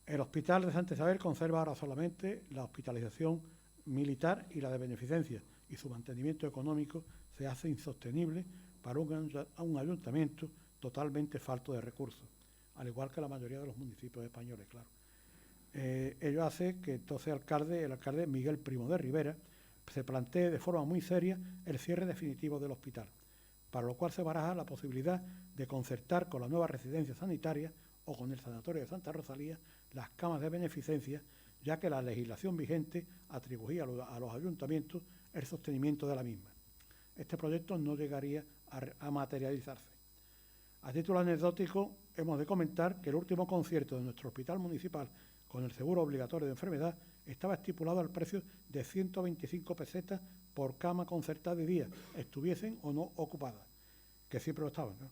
El Hospital de Santa Isabel conserva ahora solamente la hospitalización militar y la de beneficencia, y su mantenimiento económico se hace insostenible para un ayuntamiento totalmente falto de recursos, al igual que la mayoría de los municipios españoles, claro. Ello hace que entonces el alcalde Miguel Primo de Rivera se plantee de forma muy seria el cierre definitivo del hospital. para lo cual se baraja la posibilidad de concertar con la nueva residencia sanitaria o con el Sanatorio de Santa Rosalía las camas de beneficencia, ya que la legislación vigente atribuía a los ayuntamientos el sostenimiento de la misma. Este proyecto no llegaría a materializarse. A título anecdótico, hemos de comentar que el último concierto de nuestro hospital municipal con el seguro obligatorio de enfermedad estaba estipulado al precio de 125 pesetas por cama concertada de día, estuviesen o no ocupadas, que siempre lo estaban, ¿no?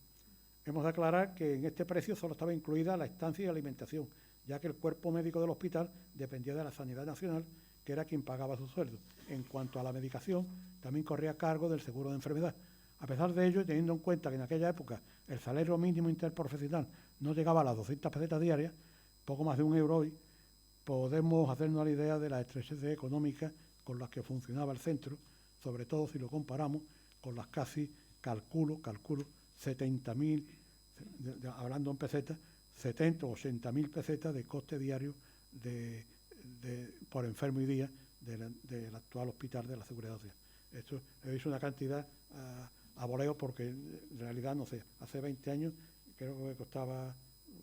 Hemos de aclarar que en este precio solo estaba incluida la estancia y alimentación, ya que el cuerpo médico del hospital dependía de la Sanidad Nacional, que era quien pagaba su sueldo. En cuanto a la medicación, también corría a cargo del seguro de enfermedad. A pesar de ello, teniendo en cuenta que en aquella época el salario mínimo interprofesional no llegaba a las 200 pesetas diarias, poco más de €1 hoy, podemos hacernos la idea de las estrecheces económicas con las que funcionaba el centro, sobre todo si lo comparamos con las casi, calculo, 70.000, hablando en pesetas, 70 o 80.000 pesetas de coste diario por enfermo y día del actual hospital de la Seguridad Social. Esto es una cantidad a voleo, porque en realidad, no sé, hace 20 años creo que costaba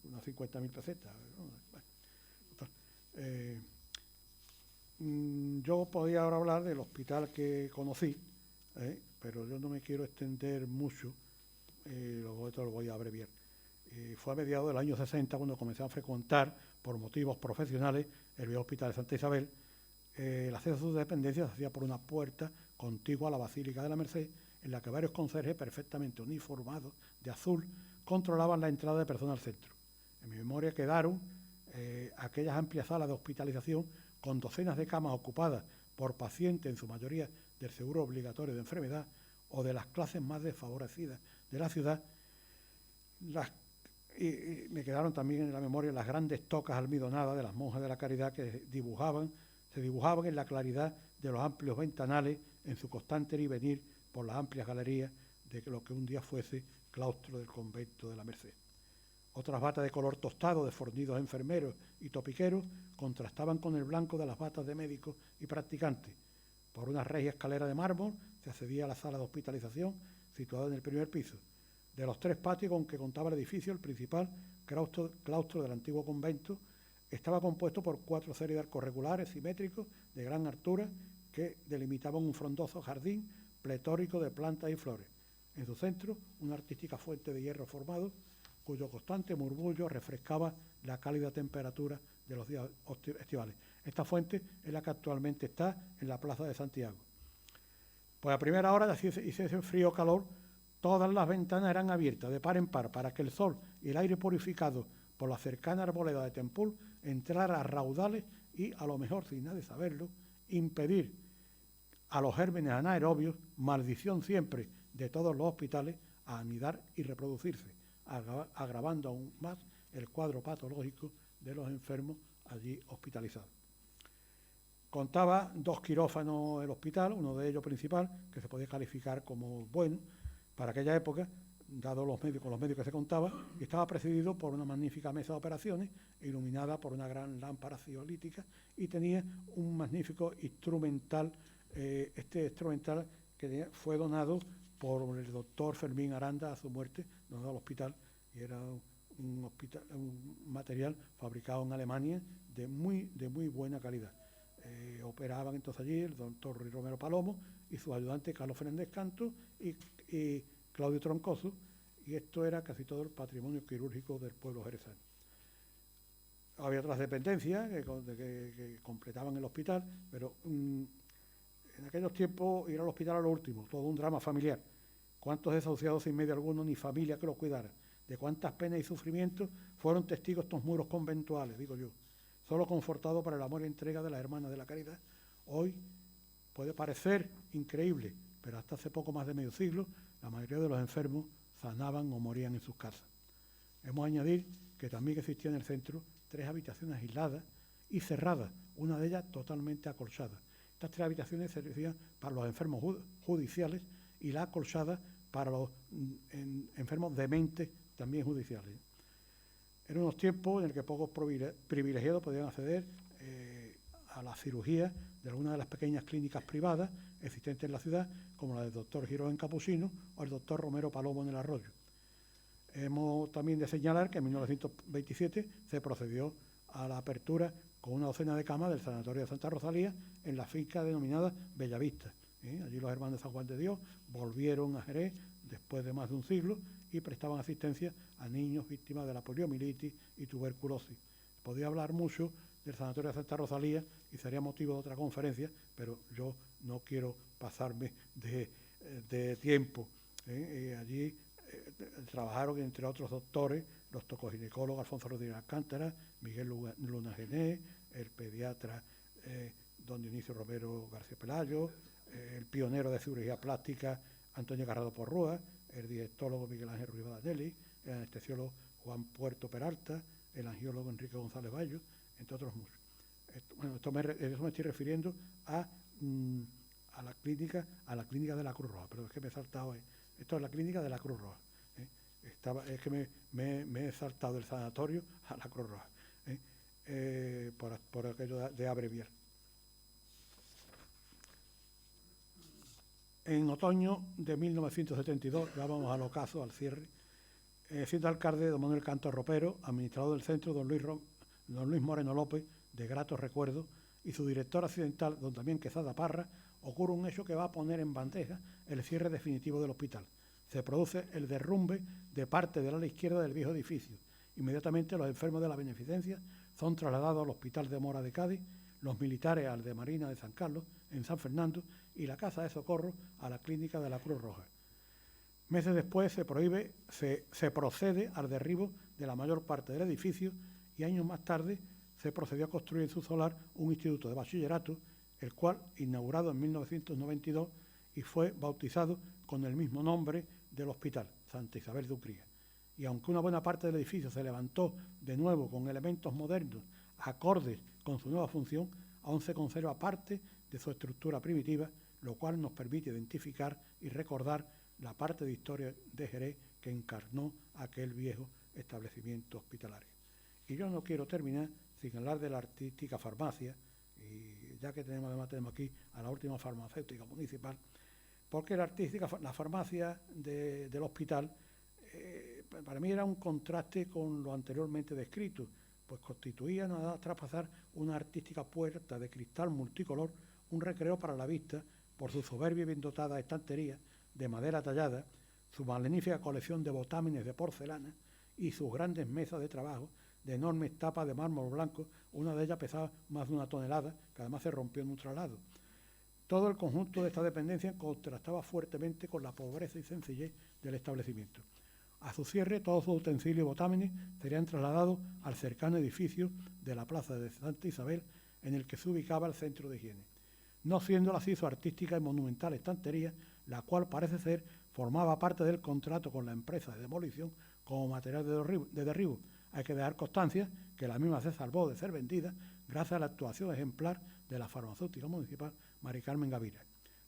unas 50.000 pesetas. Yo podía ahora hablar del hospital que conocí, pero yo no me quiero extender mucho, lo voy a abreviar. Fue a mediados del año 60 cuando comencé a frecuentar, por motivos profesionales, el viejo hospital de Santa Isabel. El acceso a sus dependencias se hacía por una puerta contigua a la Basílica de la Merced, en la que varios conserjes perfectamente uniformados de azul controlaban la entrada de personas al centro. En mi memoria quedaron aquellas amplias salas de hospitalización con docenas de camas ocupadas por pacientes, en su mayoría del seguro obligatorio de enfermedad o de las clases más desfavorecidas de la ciudad. Y me quedaron también en la memoria las grandes tocas almidonadas de las monjas de la Caridad que se dibujaban en la claridad de los amplios ventanales en su constante ir y venir por las amplias galerías de lo que un día fuese claustro del convento de la Merced. Otras batas de color tostado de fornidos enfermeros y topiqueros contrastaban con el blanco de las batas de médicos y practicantes. Por una regia escalera de mármol se accedía a la sala de hospitalización situada en el primer piso. De los 3 patios con que contaba el edificio, el principal, claustro del antiguo convento, estaba compuesto por 4 series de arcos regulares simétricos de gran altura que delimitaban un frondoso jardín pletórico de plantas y flores. En su centro, una artística fuente de hierro formado, cuyo constante murmullo refrescaba la cálida temperatura de los días estivales. Esta fuente es la que actualmente está en la Plaza de Santiago. Pues a primera hora, y ese frío calor, todas las ventanas eran abiertas de par en par para que el sol y el aire purificado por la cercana arboleda de Tempul entrara a raudales y, a lo mejor sin nadie saberlo, impedir a los gérmenes anaerobios, maldición siempre de todos los hospitales, a anidar y reproducirse, agravando aún más el cuadro patológico de los enfermos allí hospitalizados. Contaba 2 quirófanos el hospital, uno de ellos principal, que se podía calificar como bueno para aquella época, dado con los medios que se contaba, y estaba presidido por una magnífica mesa de operaciones, iluminada por una gran lámpara ciolítica, y tenía un magnífico instrumental. Este instrumental que fue donado por el doctor Fermín Aranda a su muerte, donado al hospital, y era un material fabricado en Alemania de muy buena calidad. Operaban entonces allí el doctor Ruiz Romero Palomo y su ayudante Carlos Fernández Canto y Claudio Troncoso, y esto era casi todo el patrimonio quirúrgico del pueblo jerezano. Había otras dependencias que completaban el hospital, pero en aquellos tiempos ir al hospital era lo último, todo un drama familiar. ¿Cuántos desahuciados sin medio alguno ni familia que los cuidara? ¿De cuántas penas y sufrimientos fueron testigos estos muros conventuales, digo yo? Solo confortado por el amor y entrega de las hermanas de la Caridad. Hoy puede parecer increíble, pero hasta hace poco más de medio siglo, la mayoría de los enfermos sanaban o morían en sus casas. Hemos de añadir que también existían en el centro 3 habitaciones aisladas y cerradas, una de ellas totalmente acolchada. Estas 3 habitaciones servían para los enfermos judiciales y la acolchada para los enfermos dementes, también judiciales. Eran unos tiempos en los que pocos privilegiados podían acceder a la cirugía de algunas de las pequeñas clínicas privadas existentes en la ciudad, como la del doctor Girón en Capuchino o el doctor Romero Palomo en el Arroyo. Hemos también de señalar que en 1927 se procedió a la apertura con una docena de camas del Sanatorio de Santa Rosalía en la finca denominada Bellavista. Allí los hermanos de San Juan de Dios volvieron a Jerez después de más de un siglo y prestaban asistencia a niños víctimas de la poliomielitis y tuberculosis. Podría hablar mucho del Sanatorio de Santa Rosalía y sería motivo de otra conferencia, pero yo no quiero pasarme de tiempo. Allí trabajaron, entre otros doctores, los tocoginecólogos Alfonso Rodríguez Alcántara, Miguel Luna Gené, el pediatra don Dionisio Romero García Pelayo, el pionero de cirugía plástica Antonio Garrado Porrúa, el digestólogo Miguel Ángel Ruiz Badadelli, el anestesiólogo Juan Puerto Peralta, el angiólogo Enrique González Bayo, entre otros muchos. Eso me estoy refiriendo a la clínica de la Cruz Roja, pero es que me he saltado. Esto es la clínica de la Cruz Roja. Es que me he saltado del sanatorio a la Cruz Roja, por aquello de abreviar. En otoño de 1972, ya vamos al ocaso, al cierre, siendo alcalde don Manuel Canto Ropero, administrador del centro don Luis Moreno López, de gratos recuerdos, y su director accidental, don Damián Quesada Parra, ocurre un hecho que va a poner en bandeja el cierre definitivo del hospital. Se produce el derrumbe de parte del ala izquierda del viejo edificio. Inmediatamente los enfermos de la beneficencia son trasladados al Hospital de Mora de Cádiz, los militares al de Marina de San Carlos, en San Fernando, y la Casa de Socorro a la clínica de la Cruz Roja. Meses después se procede al derribo de la mayor parte del edificio y años más tarde se procedió a construir en su solar un instituto de bachillerato, el cual, inaugurado en 1992, y fue bautizado con el mismo nombre del hospital, Santa Isabel de Ucría. Y aunque una buena parte del edificio se levantó de nuevo con elementos modernos, acordes con su nueva función, aún se conserva parte de su estructura primitiva, lo cual nos permite identificar y recordar la parte de historia de Jerez que encarnó aquel viejo establecimiento hospitalario. Y yo no quiero terminar sin hablar de la artística farmacia, y ya que tenemos aquí a la última farmacéutica municipal, porque la farmacia del hospital para mí era un contraste con lo anteriormente descrito, pues constituía nada más traspasar una artística puerta de cristal multicolor, un recreo para la vista por su soberbia y bien dotada estantería de madera tallada, su magnífica colección de botámenes de porcelana y sus grandes mesas de trabajo de enormes tapas de mármol blanco, una de ellas pesaba más de 1 tonelada, que además se rompió en un traslado. Todo el conjunto de esta dependencia contrastaba fuertemente con la pobreza y sencillez del establecimiento. A su cierre, todos sus utensilios y botámenes serían trasladados al cercano edificio de la Plaza de Santa Isabel, en el que se ubicaba el centro de higiene, no siendo así su artística y monumental estantería, la cual parece ser formaba parte del contrato con la empresa de demolición como material de derribo. Hay que dejar constancia que la misma se salvó de ser vendida gracias a la actuación ejemplar de la farmacéutica municipal Mari Carmen Gavira,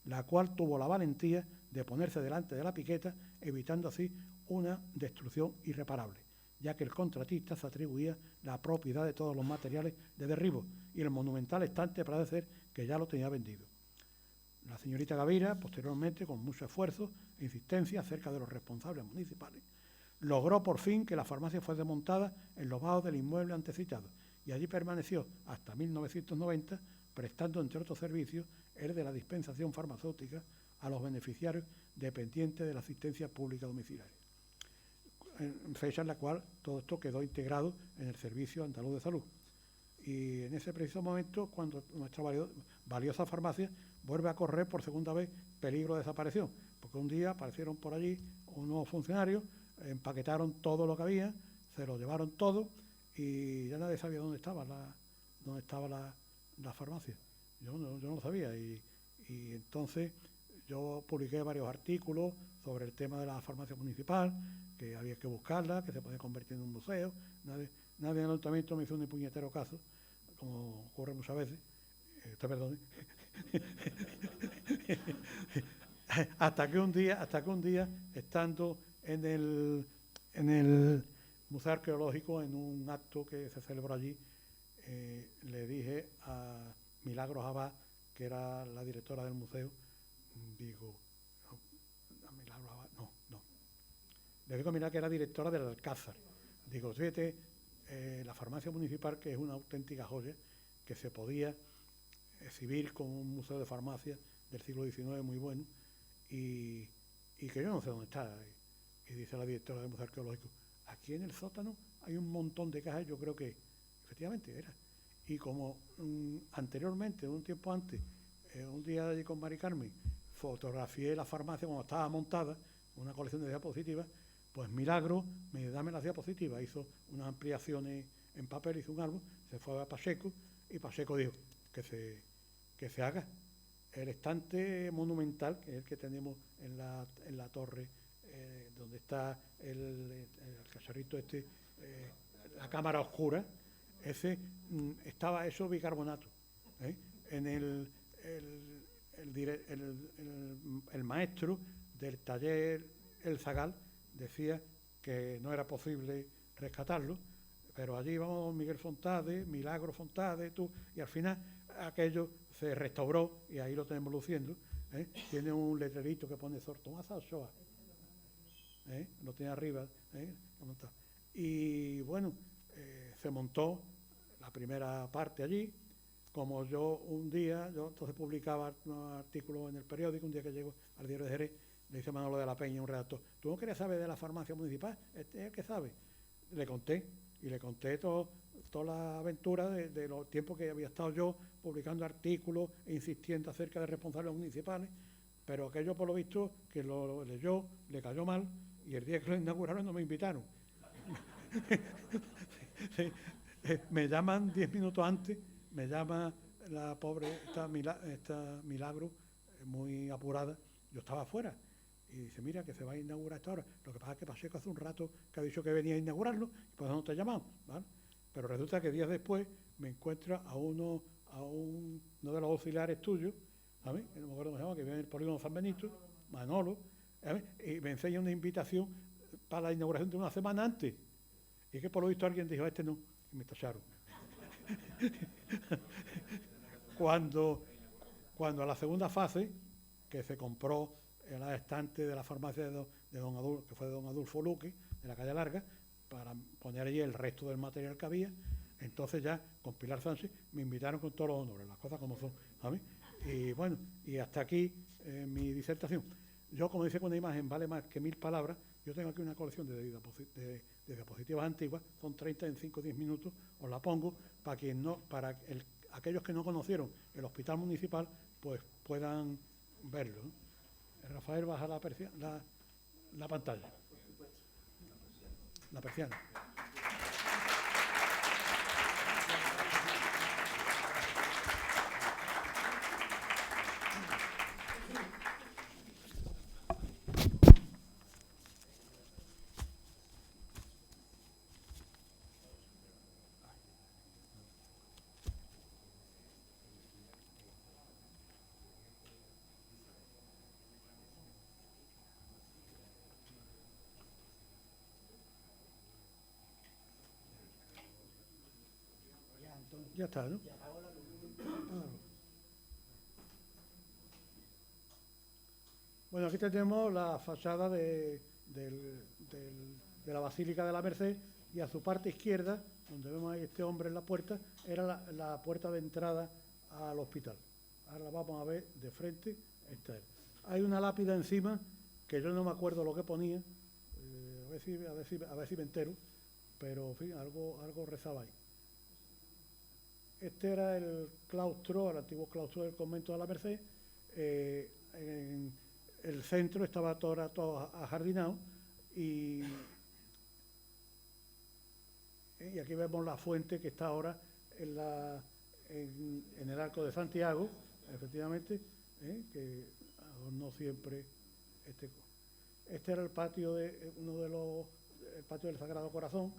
la cual tuvo la valentía de ponerse delante de la piqueta, evitando así una destrucción irreparable, ya que el contratista se atribuía la propiedad de todos los materiales de derribo y el monumental estante parece ser que ya lo tenía vendido. La señorita Gavira, posteriormente, con mucho esfuerzo e insistencia acerca de los responsables municipales, logró por fin que la farmacia fuese desmontada en los bajos del inmueble antecitado y allí permaneció hasta 1990 prestando, entre otros servicios, el de la dispensación farmacéutica a los beneficiarios dependientes de la asistencia pública domiciliaria, en fecha en la cual todo esto quedó integrado en el Servicio Andaluz de Salud. Y en ese preciso momento, cuando nuestra valiosa farmacia vuelve a correr por segunda vez peligro de desaparición, porque un día aparecieron por allí unos funcionarios, empaquetaron todo lo que había, se lo llevaron todo y ya nadie sabía dónde estaba la farmacia. Yo no lo sabía y entonces yo publiqué varios artículos sobre el tema de la farmacia municipal, que había que buscarla, que se podía convertir en un museo. Nadie en el ayuntamiento me hizo ni puñetero caso, como ocurre muchas veces. Perdón. hasta que un día, estando en el Museo Arqueológico, en un acto que se celebró allí, le dije a mi Milagros Abad, que era la directora del museo, digo, no, Milagros Abad, no. Le digo a Milagros que era directora del Alcázar. Digo, fíjate, la farmacia municipal, que es una auténtica joya, que se podía exhibir como un museo de farmacia del siglo XIX muy bueno, y que yo no sé dónde está. Y dice la directora del Museo Arqueológico, aquí en el sótano hay un montón de cajas, yo creo que efectivamente era. Y como anteriormente, un tiempo antes, un día allí con Mari Carmen, fotografié la farmacia cuando estaba montada, una colección de diapositivas, pues Milagro dame las diapositivas, hizo unas ampliaciones en papel, hizo un árbol, se fue a Pacheco, y Pacheco dijo que se haga. El estante monumental, que es el que tenemos en la torre, donde está el cacharrito la cámara oscura, ese estaba hecho bicarbonato. En el maestro del taller El Zagal decía que no era posible rescatarlo, pero allí vamos Miguel Fontade, Milagro Fontade, y al final aquello se restauró y ahí lo tenemos luciendo. Tiene un letrerito que pone Sor Tomasa Ochoa, lo tiene arriba, y bueno, se montó la primera parte allí. Como yo un día, yo entonces publicaba un artículo en el periódico, un día que llego al Diario de Jerez, le dice Manolo de la Peña, un redactor, ¿tú no querías saber de la farmacia municipal? Este es el que sabe. Le conté toda la aventura de los tiempos que había estado yo publicando artículos e insistiendo acerca de responsables municipales, pero aquello por lo visto que lo leyó, le cayó mal, y el día que lo inauguraron no me invitaron. Me llaman 10 minutos antes, me llama la pobre, esta Milagro, muy apurada, yo estaba afuera, y dice, mira, que se va a inaugurar esta hora. Lo que pasa es que Pacheco hace un rato que ha dicho que venía a inaugurarlo, y pues no te he llamado, ¿vale? Pero resulta que días después me encuentra a uno de los auxiliares tuyos, ¿sabes? No me acuerdo cómo se llama, que vive en el polígono San Benito, Manolo, ¿sabes? Y me enseña una invitación para la inauguración de una semana antes. Y que por lo visto alguien dijo, no, y me tacharon. Cuando a la segunda fase, que se compró en la estante de la farmacia de don Adolfo, que fue de don Adolfo Luque, de la calle Larga, para poner allí el resto del material que había, entonces ya con Pilar Sánchez me invitaron con todos los honores, las cosas como son, ¿sabes? Y bueno, y hasta aquí mi disertación. Yo, como dice, que una imagen vale más que 1000 palabras. Yo tengo aquí una colección de diapositivas antiguas, son 30 en 5 o 10 minutos, os la pongo para aquellos que no conocieron el hospital municipal, pues puedan verlo, ¿no? Rafael, baja la pantalla. La persiana. Ya está, ¿no? Bueno, aquí tenemos la fachada de la Basílica de la Merced, y a su parte izquierda, donde vemos ahí este hombre en la puerta, era la puerta de entrada al hospital. Ahora la vamos a ver de frente. Esta es. Hay una lápida encima que yo no me acuerdo lo que ponía, a ver si me entero, pero en fin, algo rezaba ahí. Este era el claustro, el antiguo claustro del convento de la Merced. En el centro estaba todo ajardinado, y aquí vemos la fuente que está ahora en el Arco de Santiago, efectivamente, que adornó siempre este era el patio el patio del Sagrado Corazón.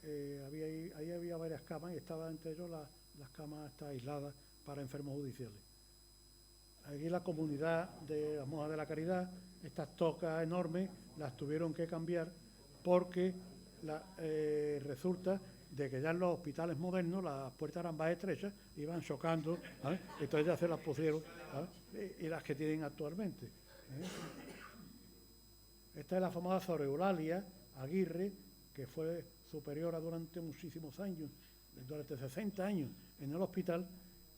Ahí había varias camas, y estaba entre ellos las camas aisladas para enfermos judiciales. Aquí la comunidad de las Monjas de la Caridad, estas tocas enormes las tuvieron que cambiar porque resulta de que ya en los hospitales modernos las puertas eran más estrechas, iban chocando, ¿sabes? Entonces ya se las pusieron, ¿sabes? Y las que tienen actualmente. Esta es la famosa Sor Eulalia Aguirre, que fue superiora durante muchísimos años, durante 60 años en el hospital,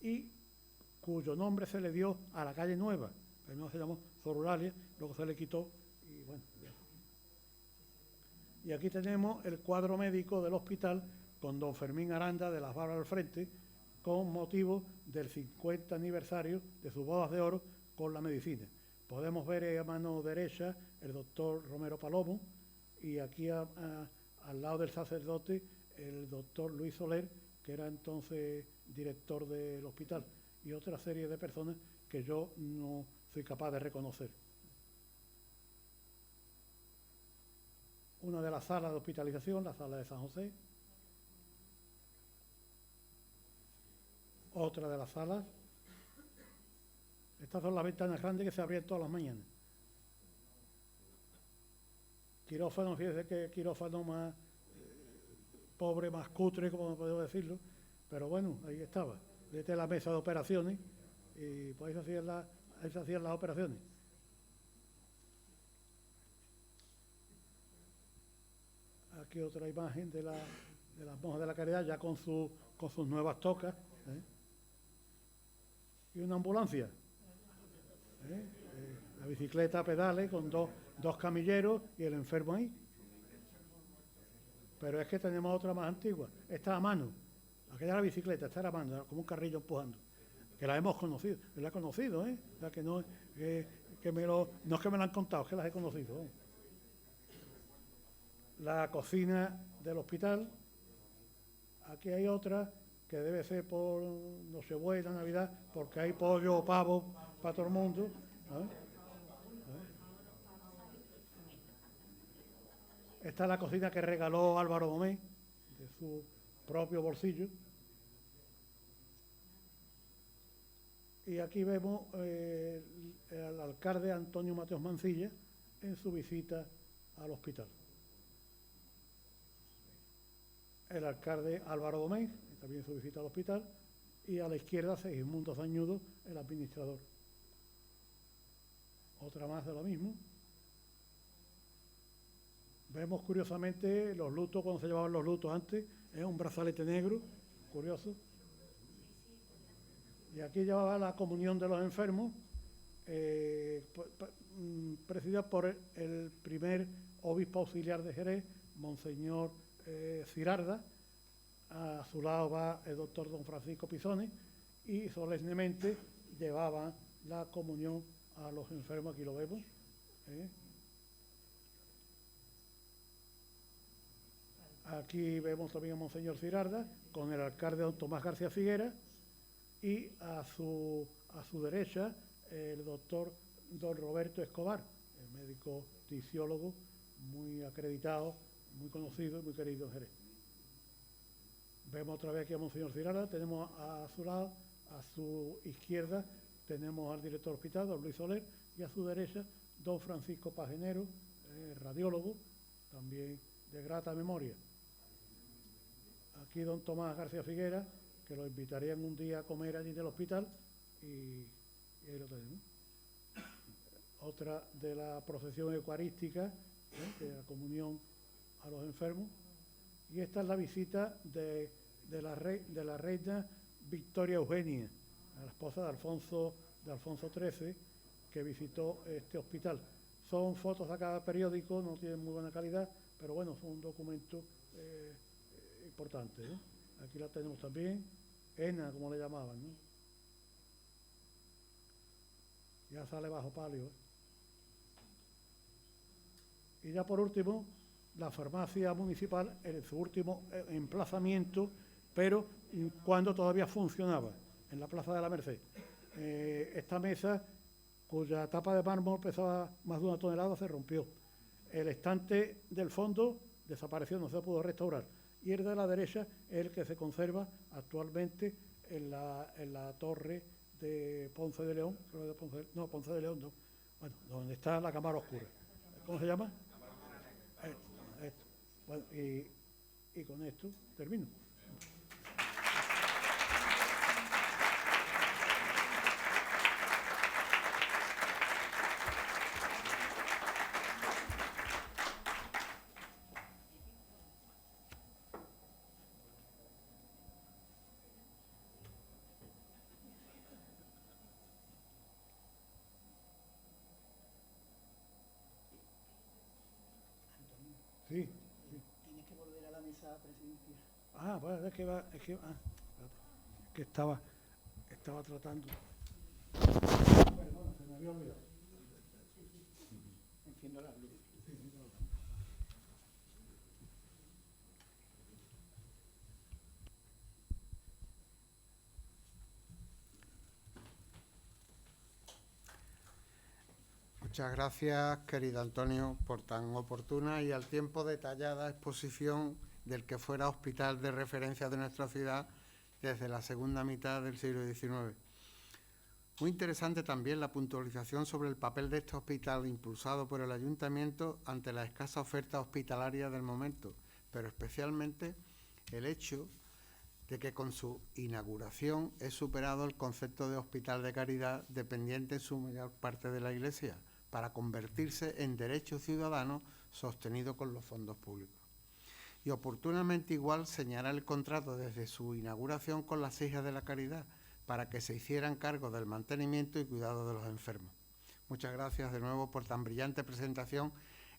y cuyo nombre se le dio a la calle Nueva. Primero se llamó Sor Eulalia, luego se le quitó, y bueno. Y aquí tenemos el cuadro médico del hospital con don Fermín Aranda de las Barbas al frente, con motivo del 50 aniversario de sus bodas de oro con la medicina. Podemos ver a mano derecha el doctor Romero Palomo, y aquí al lado del sacerdote el doctor Luis Soler, que era entonces director del hospital, y otra serie de personas que yo no soy capaz de reconocer. Una de las salas de hospitalización, la sala de San José. Otra de las salas. Estas son las ventanas grandes que se abrían todas las mañanas. Quirófano, fíjese que quirófano más pobre, más cutre, como puedo decirlo, pero bueno, ahí estaba. Desde la mesa de operaciones, y pues ahí se hacían las operaciones. Aquí otra imagen de las monjas de la Caridad, ya con sus nuevas tocas, y una ambulancia, la bicicleta a pedales con dos camilleros y el enfermo ahí. Pero es que tenemos otra más antigua, esta a mano, aquella era la bicicleta, esta era a mano, como un carrillo empujando, que la hemos conocido, la he conocido, o sea, que no, no es que me la han contado, es que las he conocido. La cocina del hospital. Aquí hay otra que debe ser por Nochebuena, Navidad, porque hay pollo o pavo para todo el mundo. Esta es la cocina que regaló Álvaro Domé, de su propio bolsillo. Y aquí vemos al alcalde Antonio Mateos Mancilla en su visita al hospital. El alcalde Álvaro Domé, también su visita al hospital, y a la izquierda Segismundo Zañudo, el administrador. Otra más de lo mismo. Vemos curiosamente los lutos, cuando se llevaban los lutos antes, un brazalete negro, curioso. Y aquí llevaba la comunión de los enfermos, presidida por el primer obispo auxiliar de Jerez, Monseñor Cirarda. A su lado va el doctor don Francisco Pizones, y solemnemente llevaban la comunión a los enfermos. Aquí lo vemos. Aquí vemos también a Monseñor Cirarda con el alcalde don Tomás García Figuera, y a su derecha el doctor don Roberto Escobar, el médico tisiólogo muy acreditado, muy conocido y muy querido en Jerez. Vemos otra vez aquí a Monseñor Cirarda, tenemos a su lado, a su izquierda, tenemos al director del hospital, don Luis Soler, y a su derecha, don Francisco Pagenero, radiólogo, también de grata memoria. Aquí don Tomás García Figuera, que lo invitarían un día a comer allí en el hospital, y ahí lo tenemos. Otra de la procesión eucarística, de la comunión a los enfermos. Y esta es la visita de la reina Victoria Eugenia, la esposa de Alfonso XIII, que visitó este hospital. Son fotos de cada periódico, no tienen muy buena calidad, pero bueno, son un documento importante. Aquí la tenemos también, ENA, como le llamaban, ¿no? Ya sale bajo palio. Y ya por último, la farmacia municipal en su último emplazamiento, pero cuando todavía funcionaba, en la Plaza de la Merced. Esta mesa, cuya tapa de mármol pesaba más de 1 tonelada, se rompió. El estante del fondo desapareció, no se pudo restaurar. Y el de la derecha es el que se conserva actualmente en la torre de Ponce de León. Ponce de León no. Bueno, donde está la cámara oscura. ¿Cómo se llama? Bueno, y con esto termino. Sí. Tienes que volver a la mesa presidencial. Ah, pues espérate, que estaba tratando. Perdona, se me había olvidado. Enciendo las luces. Muchas gracias, querido Antonio, por tan oportuna y al tiempo detallada exposición del que fuera hospital de referencia de nuestra ciudad desde la segunda mitad del siglo XIX. Muy interesante también la puntualización sobre el papel de este hospital impulsado por el Ayuntamiento ante la escasa oferta hospitalaria del momento, pero especialmente el hecho de que con su inauguración es superado el concepto de hospital de caridad dependiente en su mayor parte de la Iglesia, para convertirse en derecho ciudadano sostenido con los fondos públicos. Y oportunamente igual señalar el contrato desde su inauguración con las Hijas de la Caridad, para que se hicieran cargo del mantenimiento y cuidado de los enfermos. Muchas gracias de nuevo por tan brillante presentación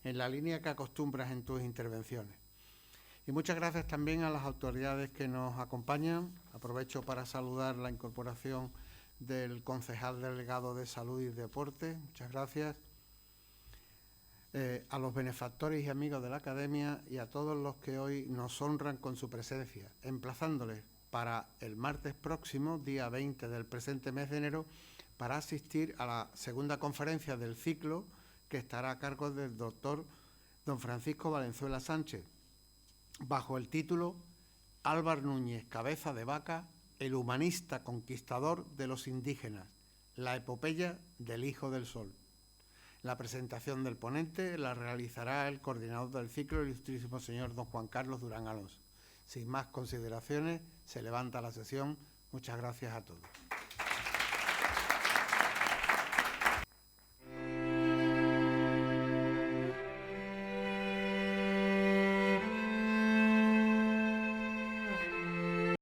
en la línea que acostumbras en tus intervenciones. Y muchas gracias también a las autoridades que nos acompañan. Aprovecho para saludar la incorporación del concejal delegado de Salud y Deporte. Muchas gracias. A los benefactores y amigos de la Academia y a todos los que hoy nos honran con su presencia, emplazándoles para el martes próximo, día 20 del presente mes de enero, para asistir a la segunda conferencia del ciclo que estará a cargo del doctor don Francisco Valenzuela Sánchez, bajo el título Álvar Núñez, cabeza de vaca, el humanista conquistador de los indígenas, la epopeya del Hijo del Sol. La presentación del ponente la realizará el coordinador del ciclo, el ilustrísimo señor don Juan Carlos Durán Alonso. Sin más consideraciones, se levanta la sesión. Muchas gracias a todos.